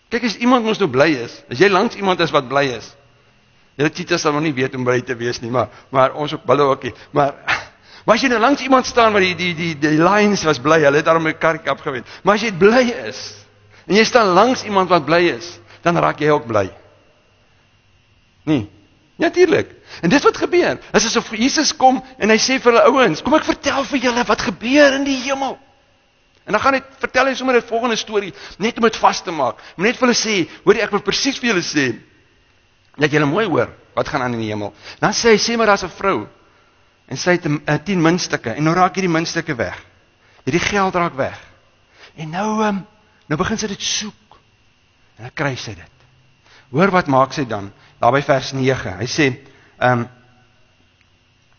Kyk, as iemand mos nou bly is, as jy langs iemand is wat bly is, julle cheetahs sal nog nie weet om bly te wees nie, maar ons ook bulle ookie, maar as jy nou langs iemand staan, waar die lions was bly, hulle het daarom 'n karikap gewen, maar as jy bly is, en jy staan langs iemand wat bly is, dan raak jy ook bly. Nee, natuurlik. En dis wat gebeur, is asof Jesus kom, en hy sê vir hulle ouens, kom ek vertel vir julle, wat gebeur in die hemel. En dan gaan hy, vertel hy sommer die volgende storie, net om dit vas te maak, om net vir hulle sê, hoor ek wil presies vir julle sê, dat julle mooi hoor, wat gaan aan in die hemel. Dan sê hy, sê maar daar's 'n vrou, en sy het 10 muntstukke, en nou raak hierdie muntstukke weg, hierdie geld raak weg, en nou begin sy dit soek, en dan kry sy dit. Hoor wat maak sy dan, daar by vers 9, hy sê,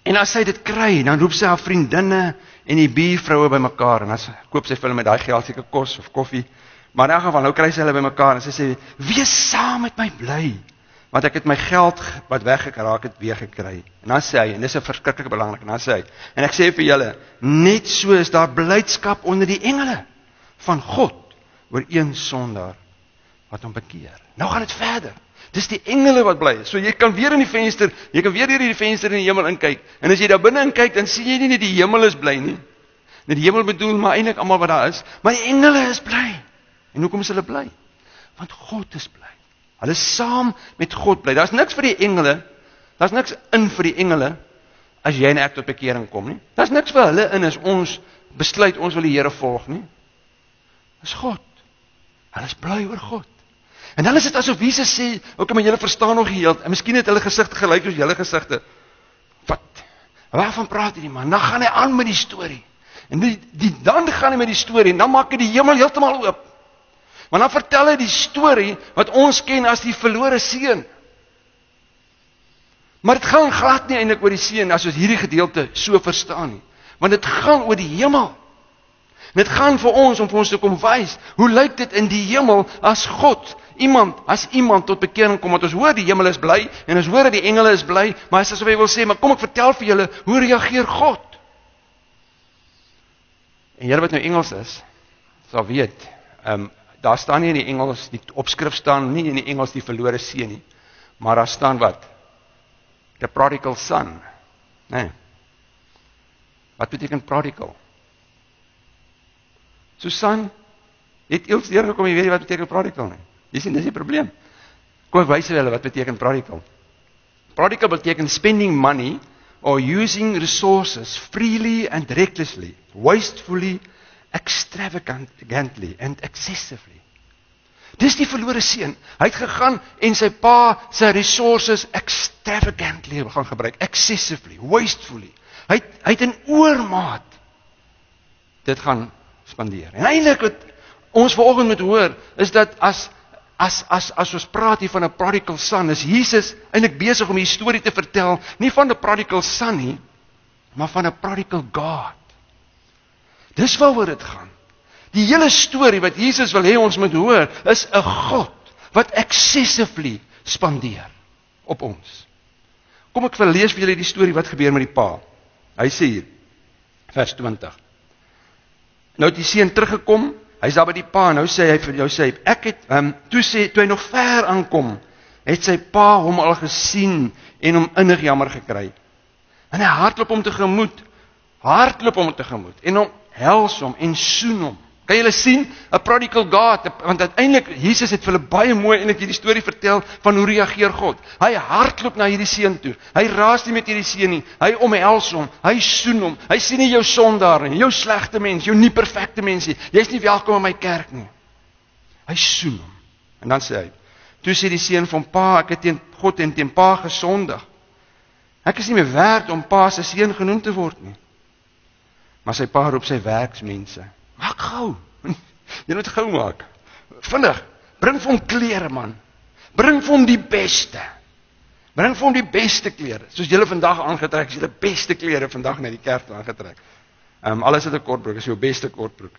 en as sy dit kry, dan roep sy haar vriendinne, en die buurvroue by mekaar, en dan koop sy vir hulle met daai geld seker kos of koffie, maar in elk geval, nou kry sy hulle by mekaar, en sy sê, wees saam met my bly, want ek het my geld wat weggeraak het, weer gekry. En dan sê hy, en dis 'n verskriklik belangrik, en dan sê hy, en ek sê vir julle, net so is daar blydskap onder die engele van God, oor een sondaar wat hom bekeer. Nou gaan dit verder. Dis die engele wat bly is. So jy kan weer in die venster, jy kan weer hierdie venster in die hemel inkyk. En as jy daar binne inkyk, dan sien jy nie net die hemel is bly nie. Net die hemel bedoel maar eintlik almal wat daar is, maar die engele is bly. En hoekom is hulle bly? Want God is bly. Hulle is saam met God bly. Daar's niks vir die engele. Daar's niks in vir die engele as jy en ek tot bekering kom nie. Daar's niks vir hulle in as ons besluit ons wil die Here volg nie. Dis God. Hulle is bly oor God. En dan is dit asof Jesus sê, okay, maar julle verstaan nog nie heel, en miskien het hulle gesigte gelyk soos julle gesigte. Wat? Waarvan praat hierdie man? Dan gaan hy aan met die storie. En dan gaan hy met die storie, en dan maak hy die hemel heeltemal oop. Want dan vertel hy die storie, wat ons ken as die verlore seun. Maar dit gaan glad nie eintlik oor die seun, as ons hierdie gedeelte so verstaan nie. Want dit gaan oor die hemel. Dit gaan vir ons, om vir ons te kom wys, hoe lyk dit in die hemel, as God, as iemand tot bekering kom, want ons hoor die hemel is bly, en ons hoor dat die engele is bly, maar as hy wil sê, maar kom ek vertel vir julle, hoe reageer God? En julle wat nou Engels is, sal weet, daar staan nie in die Engels, die opskrif staan nie in die Engels die verlore seun nie, maar daar staan wat? The prodigal son. Nee. Wat beteken prodigal? Susan, het eels deur gekom, jy weet nie wat beteken prodigal nie. Jy sien, dis die probleem. Kom ek wys julle wat beteken prodigal. Prodigal beteken spending money or using resources freely and recklessly, wastefully, extravagantly and excessively. Dis die verlore seun. Hy het gegaan en sy pa sy resources extravagantly gaan gebruik, excessively, wastefully. Hy het in oormaat dit gaan spandeer. En eintlik wat ons vanoggend moet hoor, is dat as ons praat hier van 'n prodigal son, is Jesus eintlik besig om die storie te vertel, nie van 'n prodigal son nie, maar van 'n prodigal God. Dis waaroor dit gaan. Die hele storie wat Jesus wil hê ons moet hoor, is 'n God wat excessively spandeer op ons. Kom ek lees vir julle die storie wat gebeur met die pa. Hy sê hier, vers 20. Nou het die seun teruggekom, hy's daar by die pa, nou sê hy vir jou, toe hy nog ver aankom, het sy pa hom al gesien en hom innig jammer gekry. En hy hardloop hom tegemoet, en hom hels hom en soen hom. Kan julle sien, 'n prodigal God, want uiteindelik, Jesus het vir hulle baie mooi eintlik hierdie storie vertel van hoe reageer God. Hy hardloop na hierdie seun toe, hy raas nie met hierdie seun nie, hy omhels hom, hy soen hom, hy sien nie jou sondaar nie, jou slegte mens, jou nie perfekte mens nie, jy's nie welkom in my kerk nie. Hy soen hom, en dan sê hy, toe sê die seun van pa, ek het teen God en teen pa gesondig, ek is nie meer werd om pa se seun genoem te word nie. Maar sy pa roep sy werksmense, maak gou, jy moet gou maak, vinnig, bring vir hom klere man, bring vir hom die beste klere, soos julle vandag aangetrek, is julle beste klere vandag na die kerk aangetrek, alles het 'n kortbroek, is jou beste kortbroek,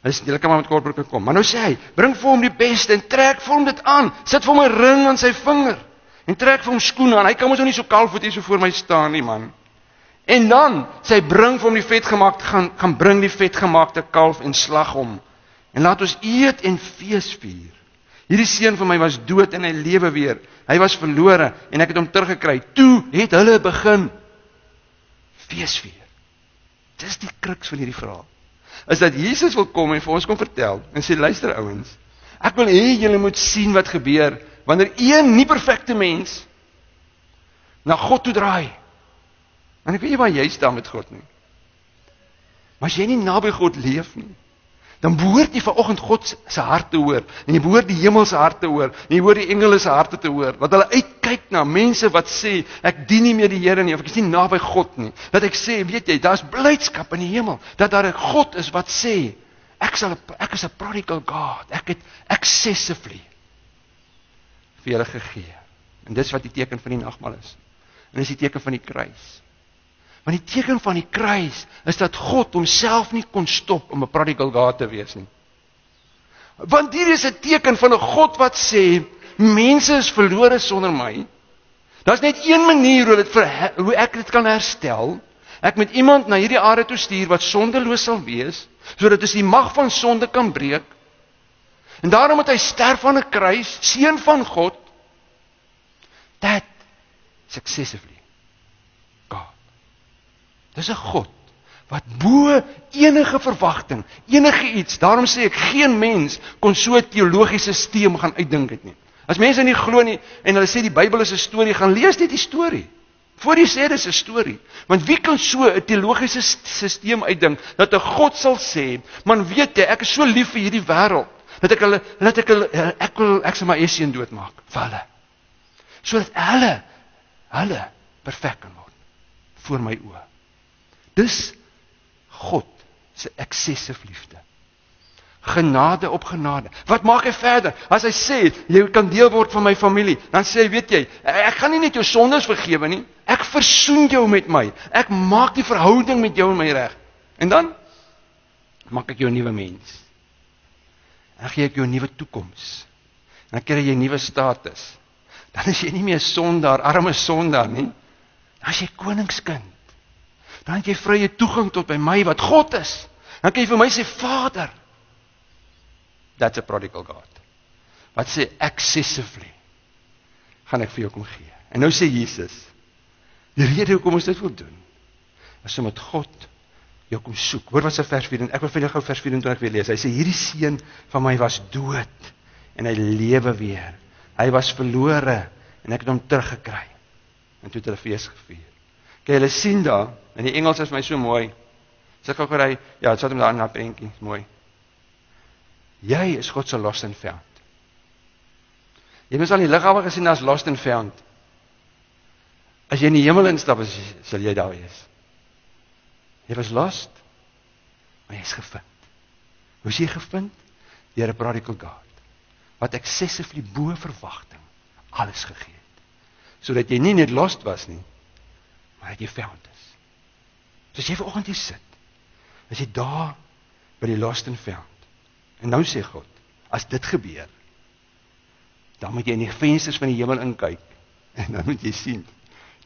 julle kan maar met kortbroeke kom, maar nou sê hy, bring vir hom die beste, en trek vir hom dit aan, sit vir hom 'n ring aan sy vinger, en trek vir hom skoene aan, hy kan mos nou nie so kalf hier so voor my staan nie man, en dan, sy bring vir hom die vetgemaakte, gaan bring die vetgemaakte kalf en slag hom. En laat ons eet en fees vier. Hierdie seun van my was dood en hy lewe weer. Hy was verlore en ek het hom teruggekry. Toe het hulle begin fees vier. Dis die kruks van hierdie verhaal. Is dat Jesus wil kom en vir ons kom vertel en sê, luister ouens, ek wil hê julle moet sien wat gebeur wanneer een nie perfekte mens na God toe draai. En ek weet nie waar jy staan met God nie. Maar as jy nie naby God leef nie, dan behoort jy vanoggend God se hart te hoor, en jy behoort die hemel se hart te hoor, en jy behoort die engele se harte te hoor, wat hulle uitkyk na mense wat sê, ek dien nie meer die Here nie, of ek is nie naby God nie, dat ek sê, weet jy, daar is blydskap in die hemel, dat daar 'n God is wat sê, ek is 'n prodigal God, ek het excessively vir julle gegee, en dis wat die teken van die nagmaal is, en dis die teken van die kruis. Want die teken van die kruis is dat God homself nie kon stop om 'n prodigal God te wees nie. Want hier is 'n teken van 'n God wat sê, mense is verlore sonder my. Daar's net een manier hoe ek dit kan herstel. Ek moet iemand na hierdie aarde toe stuur wat sondeloos sal wees, sodat ons die mag van sonde kan breek. En daarom het hy sterf aan 'n kruis, seun van God. That successively God. Dis 'n God wat bo enige verwagting, enige iets, daarom sê ek, geen mens kon so 'n teologiese stelsel gaan uitdink het nie. As mense nie glo nie, en hulle sê die Bybel is 'n storie, gaan lees net die storie. Voor jy sê, dit is 'n storie. Want wie kan so 'n teologiese stelsel uitdink, dat 'n God sal sê, man weet jy, ek is so lief vir hierdie wêreld, dat ek sal my eie seun doodmaak, vir hulle. Sodat hulle perfek kan word, voor my oë. Dis God se excessive liefde. Genade op genade. Wat maak hy verder? As hy sê, jy kan deel word van my familie, dan sê hy, weet jy, ek gaan nie net jou sondes vergewe nie, ek versoen jou met my, ek maak die verhouding met jou en my reg. En dan maak ek jou 'n nuwe mens. Dan gee ek jou 'n nuwe toekoms. Dan kry jy 'n nuwe status. Dan is jy nie meer sondaar, arme sondaar nie. Dan is jy koningskind. Dan het jy vrye toegang tot by my wat God is. Dan kan jy vir my sê, Vader. That's a prodigal God. Wat sê, excessively gaan ek vir jou kom gee. En nou sê Jesus, die rede hoekom ons dit wil doen, is omdat God jou kom soek. Hoor wat sy vers 24, ek wil vir jou gou vers 24 weer lees. Hy sê, hierdie seun van my was dood, en hy lewe weer. Hy was verlore, en ek het hom teruggekry. En toe het hulle fees gevier. Kan julle sien daar, en die Engels is my so mooi, sê gou gerei, ja, het sit hom daar in die prentjie, mooi. Jy is God se lost and found. Jy het al die liggawe gesien as lost and found. As jy in die hemel instap, sal jy daar wees. Jy was lost, maar jy is gevind. Hoe is jy gevind? Deur 'n prodigal God, wat excessively bo verwagting alles gegee het. Sodat jy nie net lost was nie, maar dat jy found is. So as jy vanoggend hier sit, as jy daar by die lost and found, en nou sê God, as dit gebeur, dan moet jy in die vensters van die hemel inkyk, en dan moet jy sien,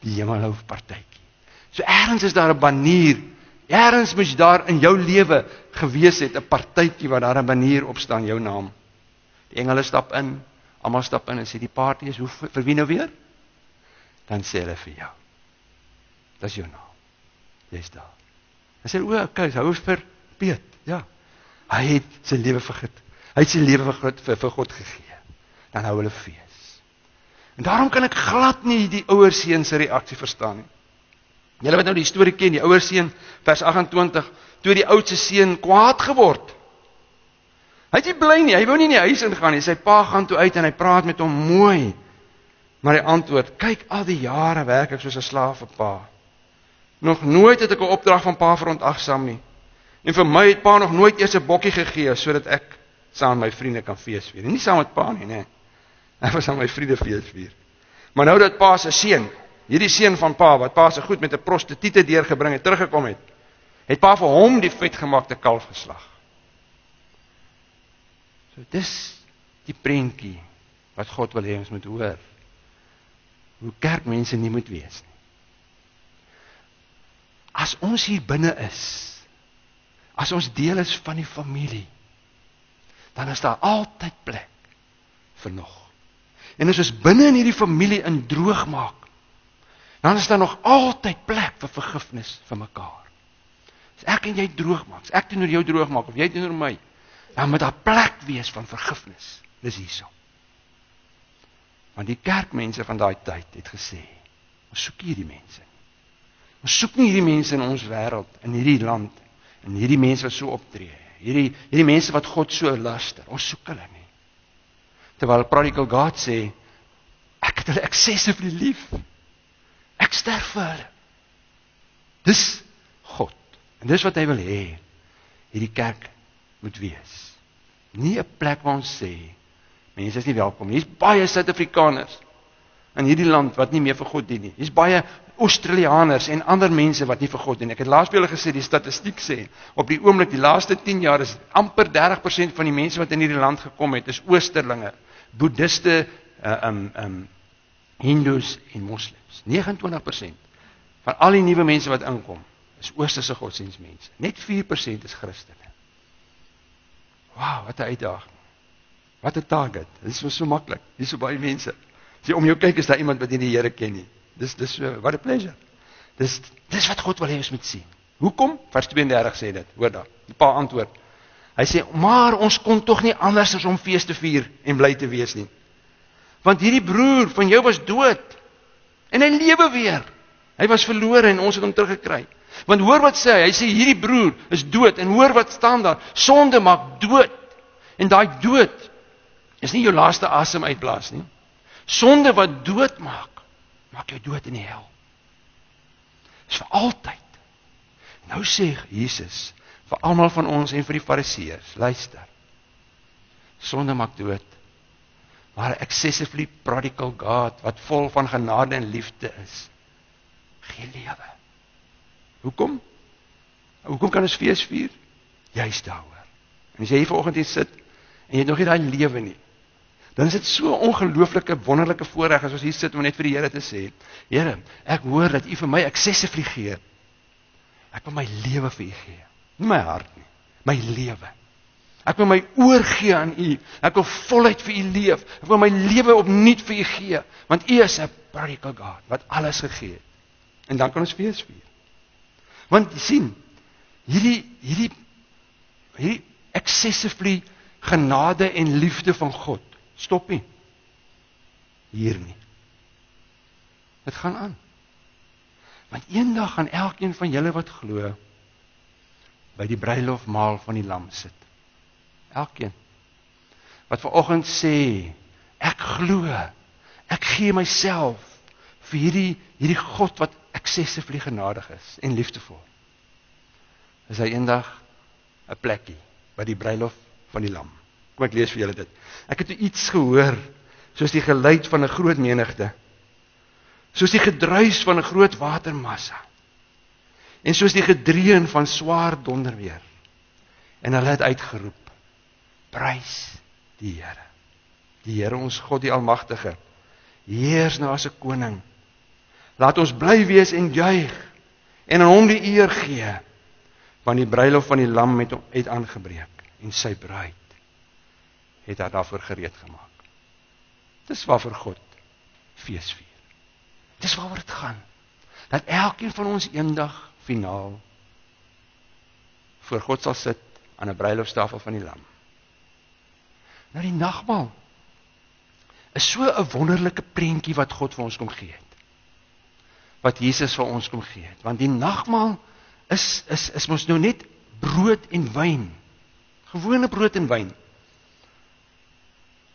die hemel hou partytjie. So ergens is daar 'n banier, ergens moes daar in jou lewe gewees het, 'n partytjie waar daar 'n banier op staan, jou naam. Die engele stap in, almal stap in en sê, die party is, vir wie nou weer? Dan sê hulle vir jou, dis jou naam, jy's daar. Dan sê hulle, okay, hou vir Piet, ja. Hy het sy lewe vergit. Hy het sy lewe vir God gegee. Dan hou hulle fees. En daarom kan ek glad nie die ouer seun se reaksie verstaan nie. Julle wat nou die storie ken, die ouer seun, vers 28, toe die oudste seun kwaad geword. Hy het nie bly nie, hy wou nie in die huis ingaan nie. Sy pa gaan toe uit en hy praat met hom mooi. Maar hy antwoord, kyk, al die jare werk ek soos 'n slaaf vir pa. Nog nooit het ek 'n opdrag van pa verontagsaam nie. En vir my het pa nog nooit eers 'n bokkie gegee, sodat ek saam met my vriende kan fees vier. En nie saam met pa nie, nee. Ek was saam met my vriende fees vier. Maar nou dat pa se seun, hierdie seun van pa, wat pa se goed met 'n prostituie deurgebring het, teruggekom het pa vir hom die vetgemaakte kalf geslag. So dis die prentjie wat God wil hê ons moet hoor. Hoe kerkmense nie moet wees nie. As ons hier binne is, as ons deel is van die familie, dan is daar altyd plek vir nog. En as ons binne in hierdie familie in droog maak, dan is daar nog altyd plek vir vergifnis vir mekaar. As ek en jy droog maak, as ek teenoor jou droog maak, of jy teenoor my, dan moet daar plek wees van vergifnis. Dis hierso. Want die kerkmense van daai tyd het gesê, ons soek hierdie mense. Ons soek nie hierdie mense in ons wêreld, in hierdie land, en hierdie mense wat so optree, hierdie mense wat God so luister, ons soek hulle nie. Terwyl prodigal God sê, ek het hulle excessively lief, ek sterf vir hulle. Dis God, en dis wat hy wil hê, hierdie kerk moet wees. Nie 'n plek waar ons sê, mense is nie welkom nie. Hier's baie Suid-Afrikaners in hierdie land wat nie meer vir God dien nie. Hier's baie Australianers en ander mense wat nie vir God dien. Ek het laas by julle gesê, die statistiek sê, op die oomblik, die laaste 10 jaar is amper 30% van die mense wat in hierdie land gekom het, is Oosterlinge, Boeddhiste, Hindus en Moslems. 29% van al die nuwe mense wat inkom, is Oosterse godsdienstmense. Net 4% is Christene. Wow, wat 'n uitdaging. Wat 'n target. Dit is so maklik. Dis so baie mense. As jy om jou kyk, is daar iemand wat nie die Here ken nie. Dis so, what a pleasure. Dis wat God wil hê ons moet sien. Hoekom? Vers 32 sê dit. Hoor daar. Die pa antwoord. Hy sê, maar ons kon tog nie anders as om fees te vier en bly te wees nie. Want hierdie broer van jou was dood en hy lewe weer. Hy was verlore en ons het hom teruggekry. Want hoor wat sê hy? Hy sê hierdie broer is dood en hoor wat staan daar? Sonde maak dood. En daai dood is nie jou laaste asem uitblaas nie. Sonde wat dood maak jou dood in die hel. Dis vir altyd. Nou sê Jesus vir almal van ons en vir die fariseërs, luister. Sonde maak dood. Maar 'n excessively prodigal God wat vol van genade en liefde is, gee lewe. Hoekom? Hoekom kan ons fees vier? Juist daaroor. En as jy hier vanoggend hier sit en jy het nog nie daai lewe nie, dan is dit so 'n ongelooflike wonderlike voorreg as ons hier sit om net vir die Here te sê, Here, ek hoor dat U vir my excessively gee. Ek wil my lewe vir U gee. Nie my hart nie, my lewe. Ek wil my oorgee aan U. Ek wil voluit vir U leef. Ek wil my lewe opnuut vir U gee, want U is 'n prodigal God wat alles gegee het. En dan kan ons fees vier. Want jy sien, hierdie excessively genade en liefde van God stop nie. Hier nie. Dit gaan aan. Want eendag gaan elkeen van julle wat glo by die bruilofmaal van die lam sit. Elkeen. Wat vanoggend sê, ek glo, ek gee myself vir hierdie God wat excessively genadig is en liefdevol. Is hy eendag 'n plekkie by die bruilof van die lam. Kom ek lees vir julle dit. Ek het iets gehoor, soos die geluid van 'n groot menigte, soos die gedruis van 'n groot watermassa, en soos die gedreun van swaar donderweer. En hulle het uitgeroep, prys die Here ons God die Almagtige, heers nou as 'n koning. Laat ons bly wees en juig, en aan hom die eer gee, want die bruilof van die lam het aangebreek, en sy bruid het haar daarvoor gereed gemaak. Dis waarvoor God fees vier. Dis waaroor dit gaan. Dat elkeen van ons eendag finaal voor God sal sit aan 'n bruilofstafel van die lam. Nou die nagmaal is so 'n wonderlike prentjie wat God vir ons kom gee het. Wat Jesus vir ons kom gee het. Want die nagmaal is mos nou net brood en wyn. Gewone brood en wyn.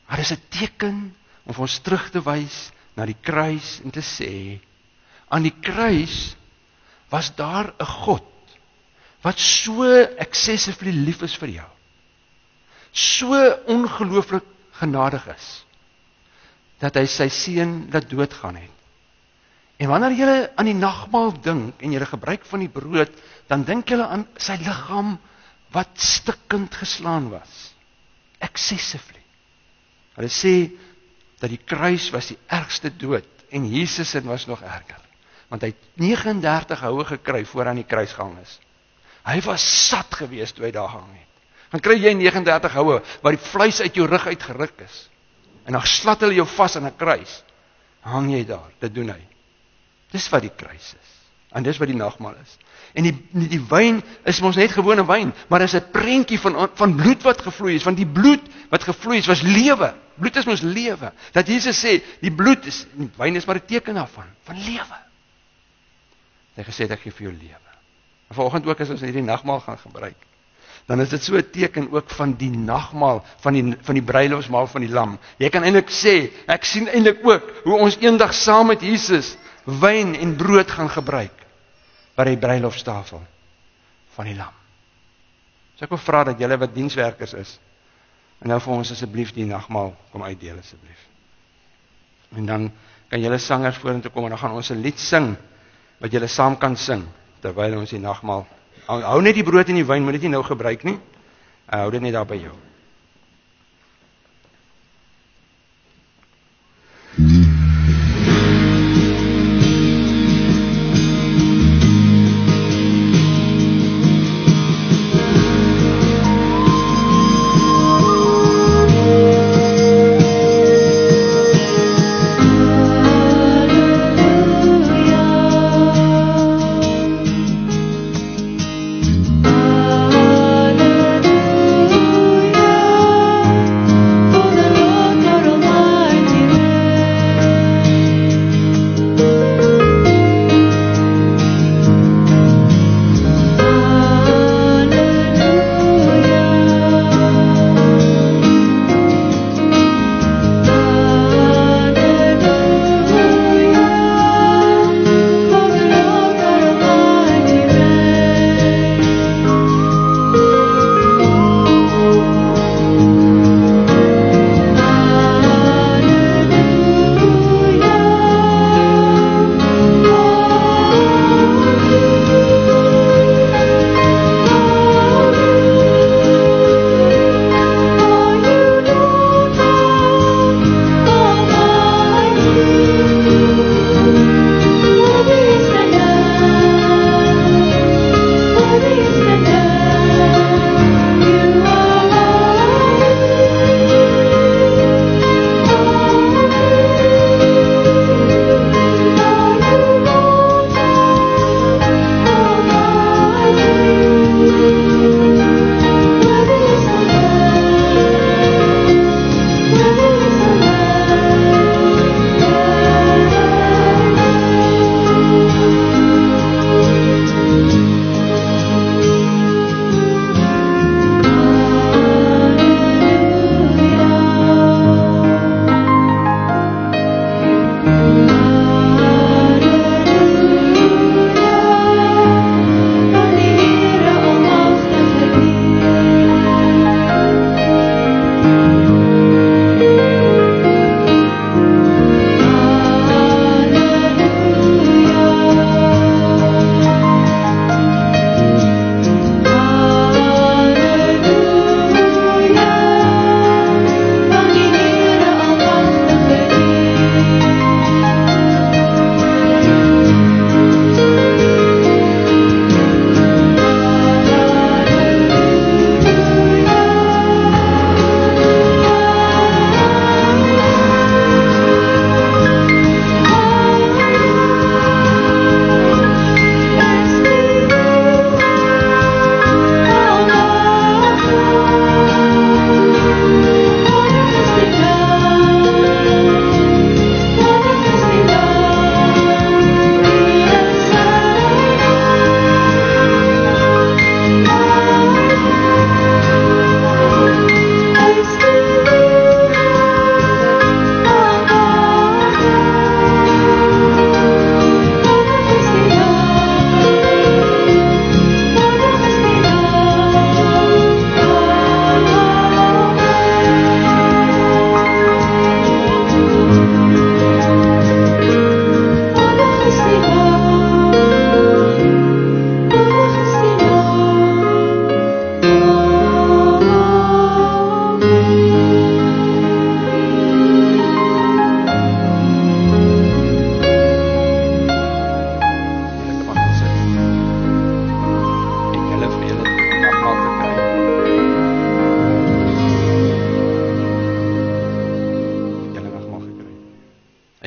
Maar dis 'n teken om ons terug te wys na die kruis en te sê, aan die kruis was daar 'n God wat so excessively lief is vir jou. So ongelooflik genadig is, dat hy sy seun laat doodgaan het. En wanneer jy aan die nagmaal dink, en jy gebruik van die brood, dan dink jy aan sy liggaam, wat stikkend geslaan was. Excessively. Hulle sê, dat die kruis was die ergste dood, en Jesus het was nog erger. Want hy het 39 houe gekry, voor aan die kruis gehang is. Hy was sat gewees, toe hy daar gehang het. Dan kry jy 39 houe, waar die vleis uit jou rug uitgeruk is. En dan slat hulle jou vas aan 'n kruis. Hang jy daar, dit doen hy. Dis wat die kruis is. En dis wat die nagmaal is. En die wyn is mos net gewone wyn, maar is 'n prentjie van bloed wat gevloei is. Want die bloed wat gevloei is, was lewe. Bloed is mos lewe. Dat Jesus sê, die bloed is, wyn is maar 'n teken daarvan, van lewe. Hy gesê, ek gee vir jou lewe. En vanoggend ook as ons hierdie nagmaal gaan gebruik, dan is dit so 'n teken ook van die nagmaal, van die bruilofsmaal van die lam. Jy kan eintlik sê, ek sien eintlik ook, hoe ons eendag saam met Jesus, wyn en brood gaan gebruik, by die bruilofstafel van die lam. So ek wil vra dat julle wat dienswerkers is, en nou vir ons asseblief die nagmaal kom uitdeel asseblief. En dan kan julle sangers vorentoe kom, en dan gaan ons 'n lied sing, wat julle saam kan sing, terwyl ons die nagmaal, hou net die brood en die wyn, moet dit nie nou gebruik nie, hou dit net daar by jou.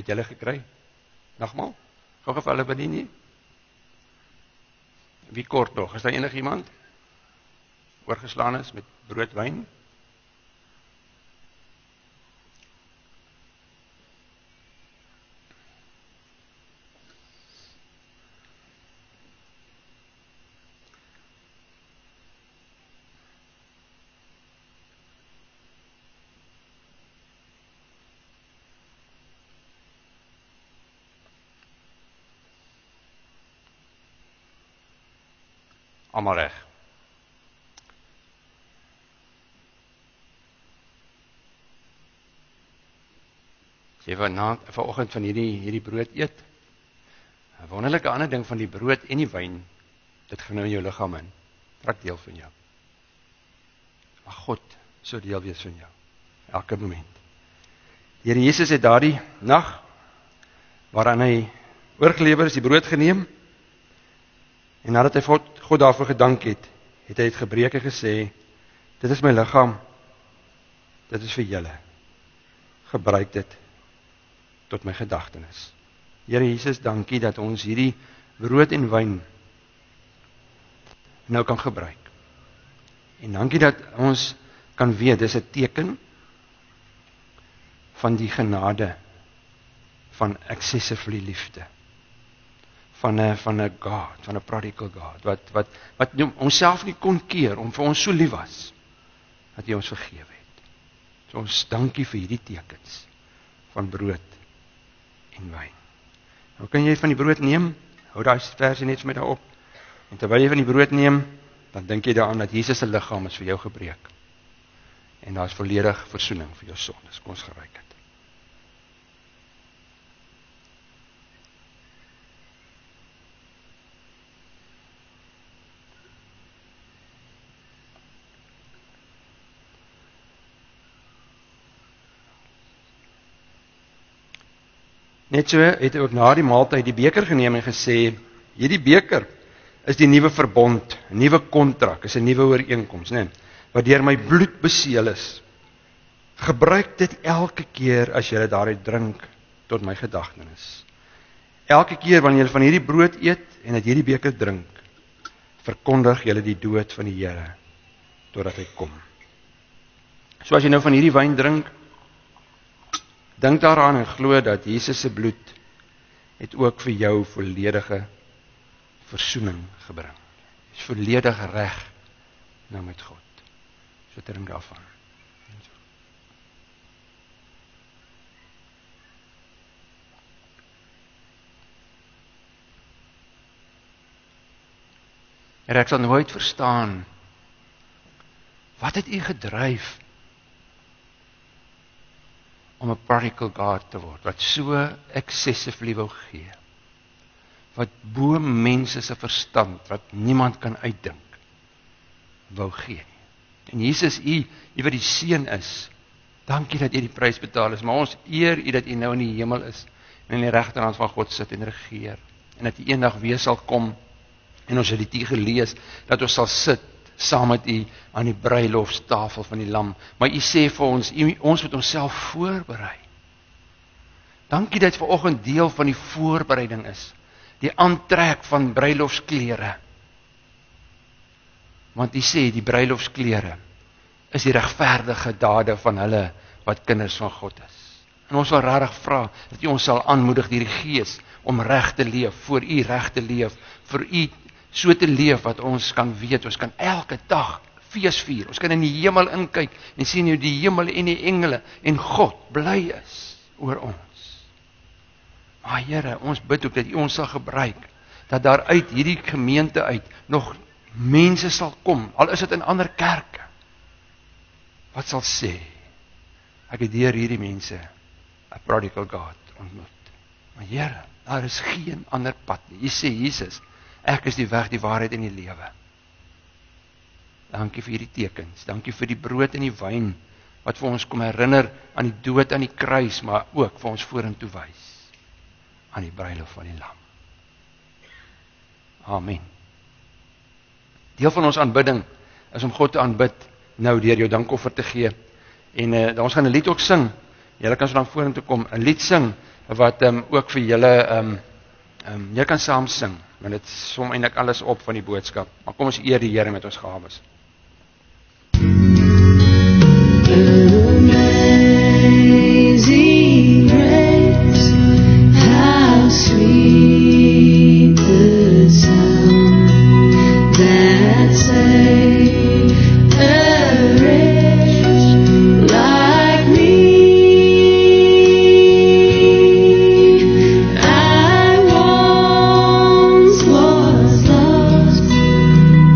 Het julle gekry? Nagmaal? Gou vir hulle bedien nie? Wie kort nog? Is daar enigiemand? Oorgeslaan is met brood, wyn? Almal reg. As jy vanoggend van hierdie brood eet, 'n wonderlike ander ding van die brood en die wyn, dit gaan nou in jou liggaam in. Raak deel van jou. Maar God sou deel wees van jou, elke moment. Die Here Jesus het daardie nag, waaraan hy oorgelewer is, die brood geneem, en nadat hy God daarvoor gedank het, het hy het gebreek en gesê, dit is my liggaam, dit is vir julle. Gebruik dit tot my gedagtenis. Here Jesus, dankie dat ons hierdie brood en wyn nou kan gebruik. En dankie dat ons kan weet, dis 'n teken van die genade van excessively liefde. Van 'n God, van 'n prodigal God, wat homself nie kon keer om vir ons so lief was, dat hy ons vergewe het. So ons dankie vir hierdie tekens van brood en wyn. Nou kan jy van die brood neem, hou daai versie net vir my daarop, en terwyl jy van die brood neem, dan dink jy daaraan dat Jesus se liggaam is vir jou gebreek. En daar is volledig versoening vir jou sondes. Kom ons gebruik dit. Net so het hy ook na die maaltyd die beker geneem en gesê, hierdie beker is die nuwe verbond, 'n nuwe kontrak, is 'n nuwe ooreenkoms, né? Wat deur my bloed beseël is. Gebruik dit elke keer as jy daaruit drink tot my gedagtenis. Elke keer wanneer jy van hierdie brood eet en uit hierdie beker drink, verkondig jy die dood van die Here totdat hy kom. So as jy nou van hierdie wyn drink, dink daaraan en glo dat Jesus se bloed het ook vir jou volledige versoening gebring. Jy is volledig reg nou met God. So drink daarvan. En ek sal nooit verstaan, wat het u gedryf om 'n prodigal God te word, wat so excessively wou gee, wat bo mense se verstand, wat niemand kan uitdink, wou gee. En Jesus, u wat die seun is, dankie dat u die prys betaal is, maar ons eer u dat u nou in die hemel is, en in die regterhand van God sit en regeer, en dat u eendag weer sal kom, en ons het dit hier gelees, dat ons sal sit, saam met u aan die bruilofstafel van die lam. Maar u sê vir ons, ons moet onsself voorberei. Dankie dat vanoggend deel van die voorbereiding is. Die aantrek van bruilofsklere. Want u sê die bruilofsklere is die regverdige dade van hulle wat kinders van God is. En ons wil regtig vra dat u ons sal aanmoedig deur die Gees om reg te leef, voor u reg te leef, vir u so te leef wat ons kan weet, ons kan elke dag fees vier, ons kan in die hemel inkyk en sien hoe die hemel en die engele en God bly is oor ons. Maar Here, ons bid ook dat u ons sal gebruik, dat daar uit hierdie gemeente uit nog mense sal kom, al is dit in ander kerke, wat sal sê, ek het deur hierdie mense 'n prodigal God ontmoet. Maar Here, daar is geen ander pad nie. U sê Jesus, ek is die weg, die waarheid en die lewe. Dankie vir hierdie tekens, dankie vir die brood en die wyn, wat vir ons kom herinner aan die dood aan die kruis, maar ook vir ons vorentoe wys, aan die bruilof van die lam. Amen. Deel van ons aanbidding is om God te aanbid, nou deur jou dankoffer te gee, en ons gaan 'n lied ook sing, julle kan so dan vorentoe kom, 'n lied sing, wat ook vir julle jy kan saam sing, want dit som eintlik alles op van die boodskap. Maar kom ons eer die Here met ons gawes. Amazing grace, how sweet the sound that saved a wretch like me. I once was lost,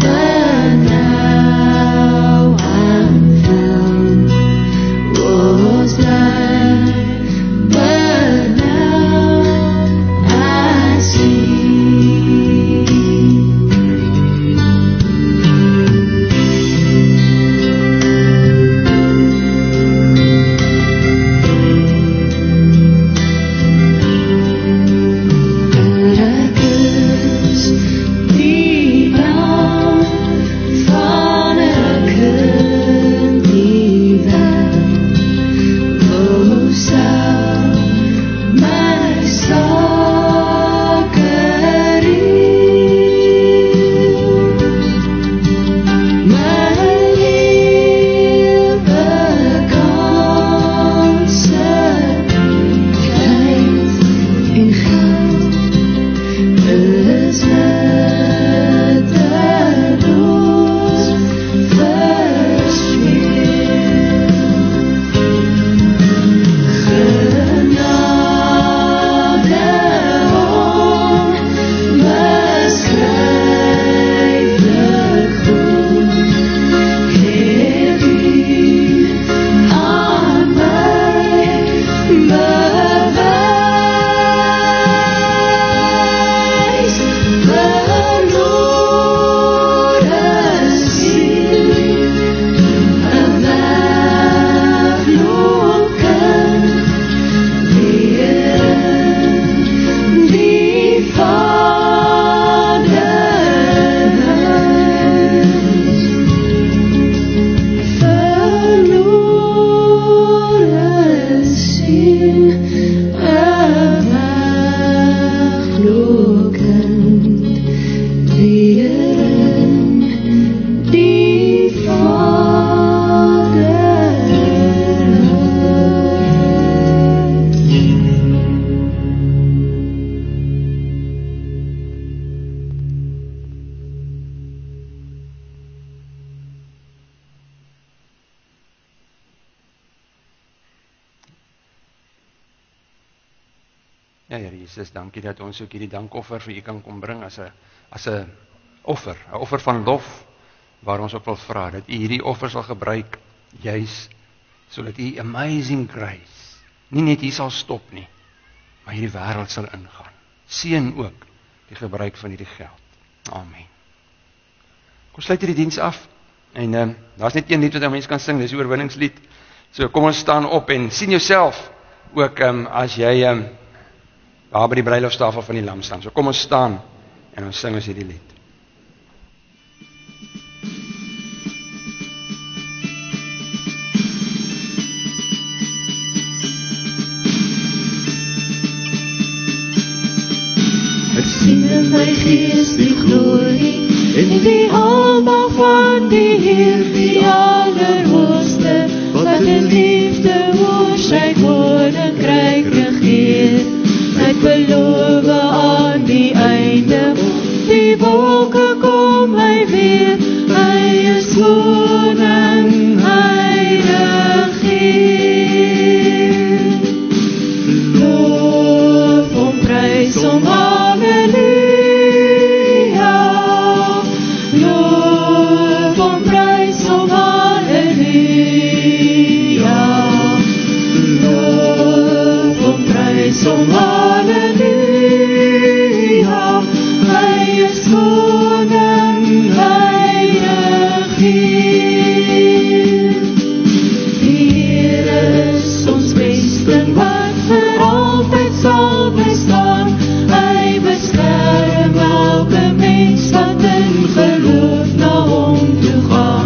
but now I'm found. Was blind, but now I see. Ergens diep aan van 'n kind die wêreld, o sou my sake reël, my lewe kanse klein en goud is nutteloos verspeel. Genade onbeschrijfelijk goed, heeft U aan mij bewijs. Verloren ziel, een weglopen leren, die vaderhuis. Verloren ziel, een weglopen leren, die vaderhuis. Ja, Here Jesus, dankie dat ons ook hierdie dankoffer vir U kan kom bring as 'n offer, 'n offer van lof, waar ons ook wil vra dat U hierdie offer sal gebruik juis sodat U amazing grace nie net hier sal stop nie, maar hierdie wêreld sal ingaan. Seën ook die gebruik van hierdie geld. Amen. Kom sluit hierdie diens af en daar's net een lied wat 'n mens kan sing, dis die oorwinningslied. So kom ons staan op en sien jouself ook as jy daar by die bruilofstafel van die Lam staan. So kom ons staan en ons sing ons hierdie lied. Ek sien in my gees die glorie en die almag van die Heer, die Allerhoogste, wat in liefde oor sy koninkryk regeer. Ek beloof aan die einde, die wolke kom hy weer, hy is koning, hy regeer. Loof hom, prys hom, halleluja. Loof hom, prys hom, halleluja. Loof hom, prys hom, halleluja. Hy is koning, hy regeer. Die Heer is ons besting, wat vir altyd sal bestaan. Hy beskerm elke mens wat in geloof na hom toe gaan.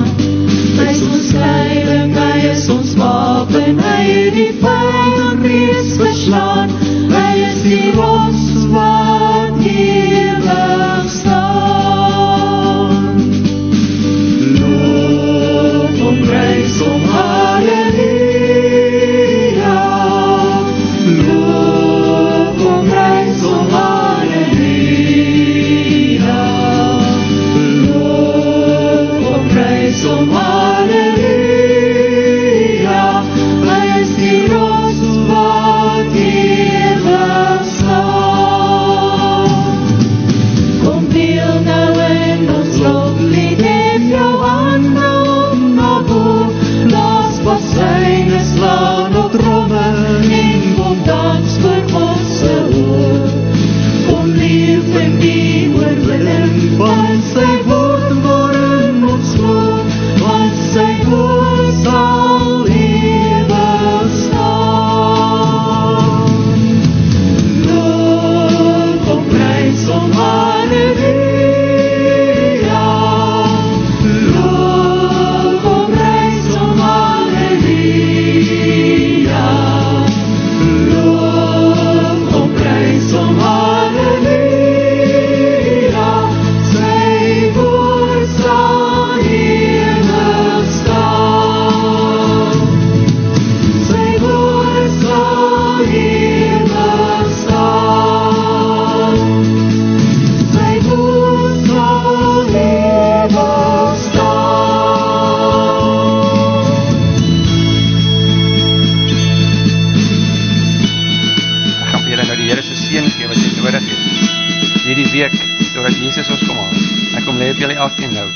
nou.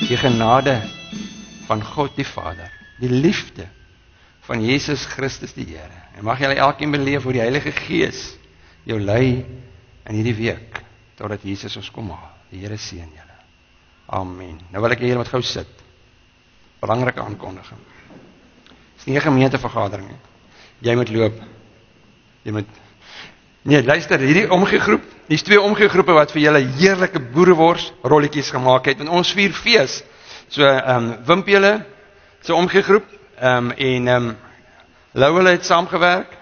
Die genade van God die Vader, die liefde van Jesus Christus die Here. En mag julle elkeen beleef hoe die Heilige Gees jou lei in hierdie week, totdat Jesus ons kom haal. Die Here seën julle. Amen. Nou wil ek julle met gou sit. Belangrike aankondiging. Dis nie 'n gemeentevergadering nie. Jy moet loop. Jy moet Nee, luister, hierdie omgegroep, dis 2 omgegroepe wat vir julle heerlike boerewors rolletjies gemaak het. En ons vier fees. So Wimpele se omgegroep en Louwele het saamgewerk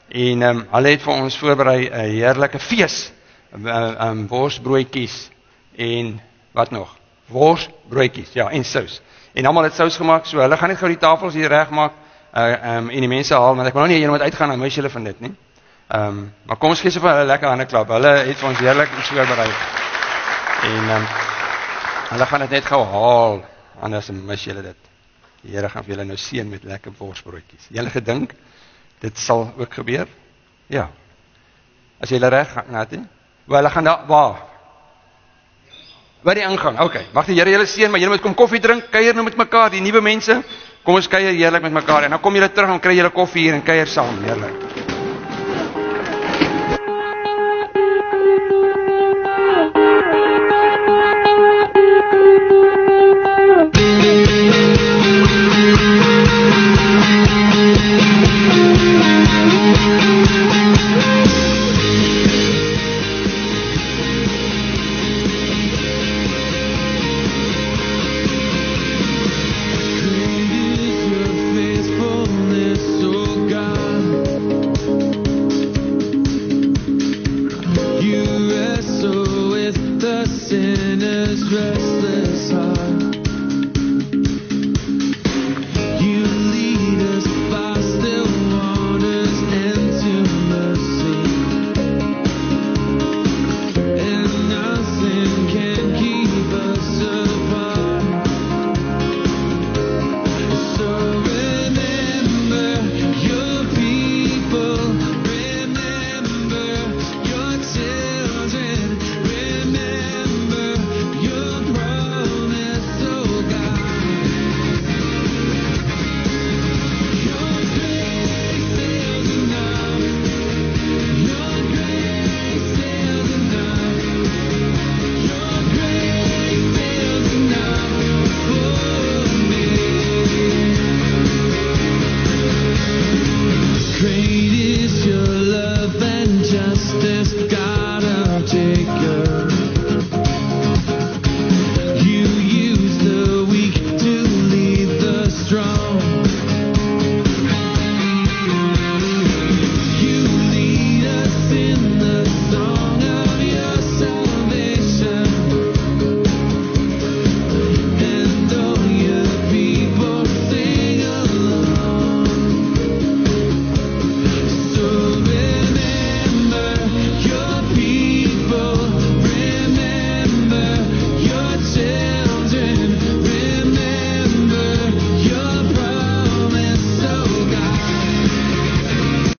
en hulle het vir ons voorberei 'n heerlike fees. Worsbroodjies en wat nog? Worsbroodjies, ja, en sous. En almal het sous gemaak, so hulle gaan net gou die tafels hier regmaak en die mense haal, want ek wil nou nie julle moet uitgaan en mis julle van dit nie. Maar kom ons gee se vir hulle lekker hande klap. Hulle het vir ons heerlik iets voorberei. En hulle gaan dit net gou haal, anders mis julle dit. Die Here gaan vir julle nou seën met lekker worsbroodjies. Julle gedink dit sal ook gebeur? Ja. As jy hulle reg gaan, Natie? Wel, hulle gaan daar waar? By die ingang. Okay. Mag die Here julle seën, maar julle moet kom koffie drink, kuier nou met mekaar, die nuwe mense. Kom ons kuier heerlik met mekaar en dan kom julle terug en kry julle koffie hier en kuier saam, heerlik.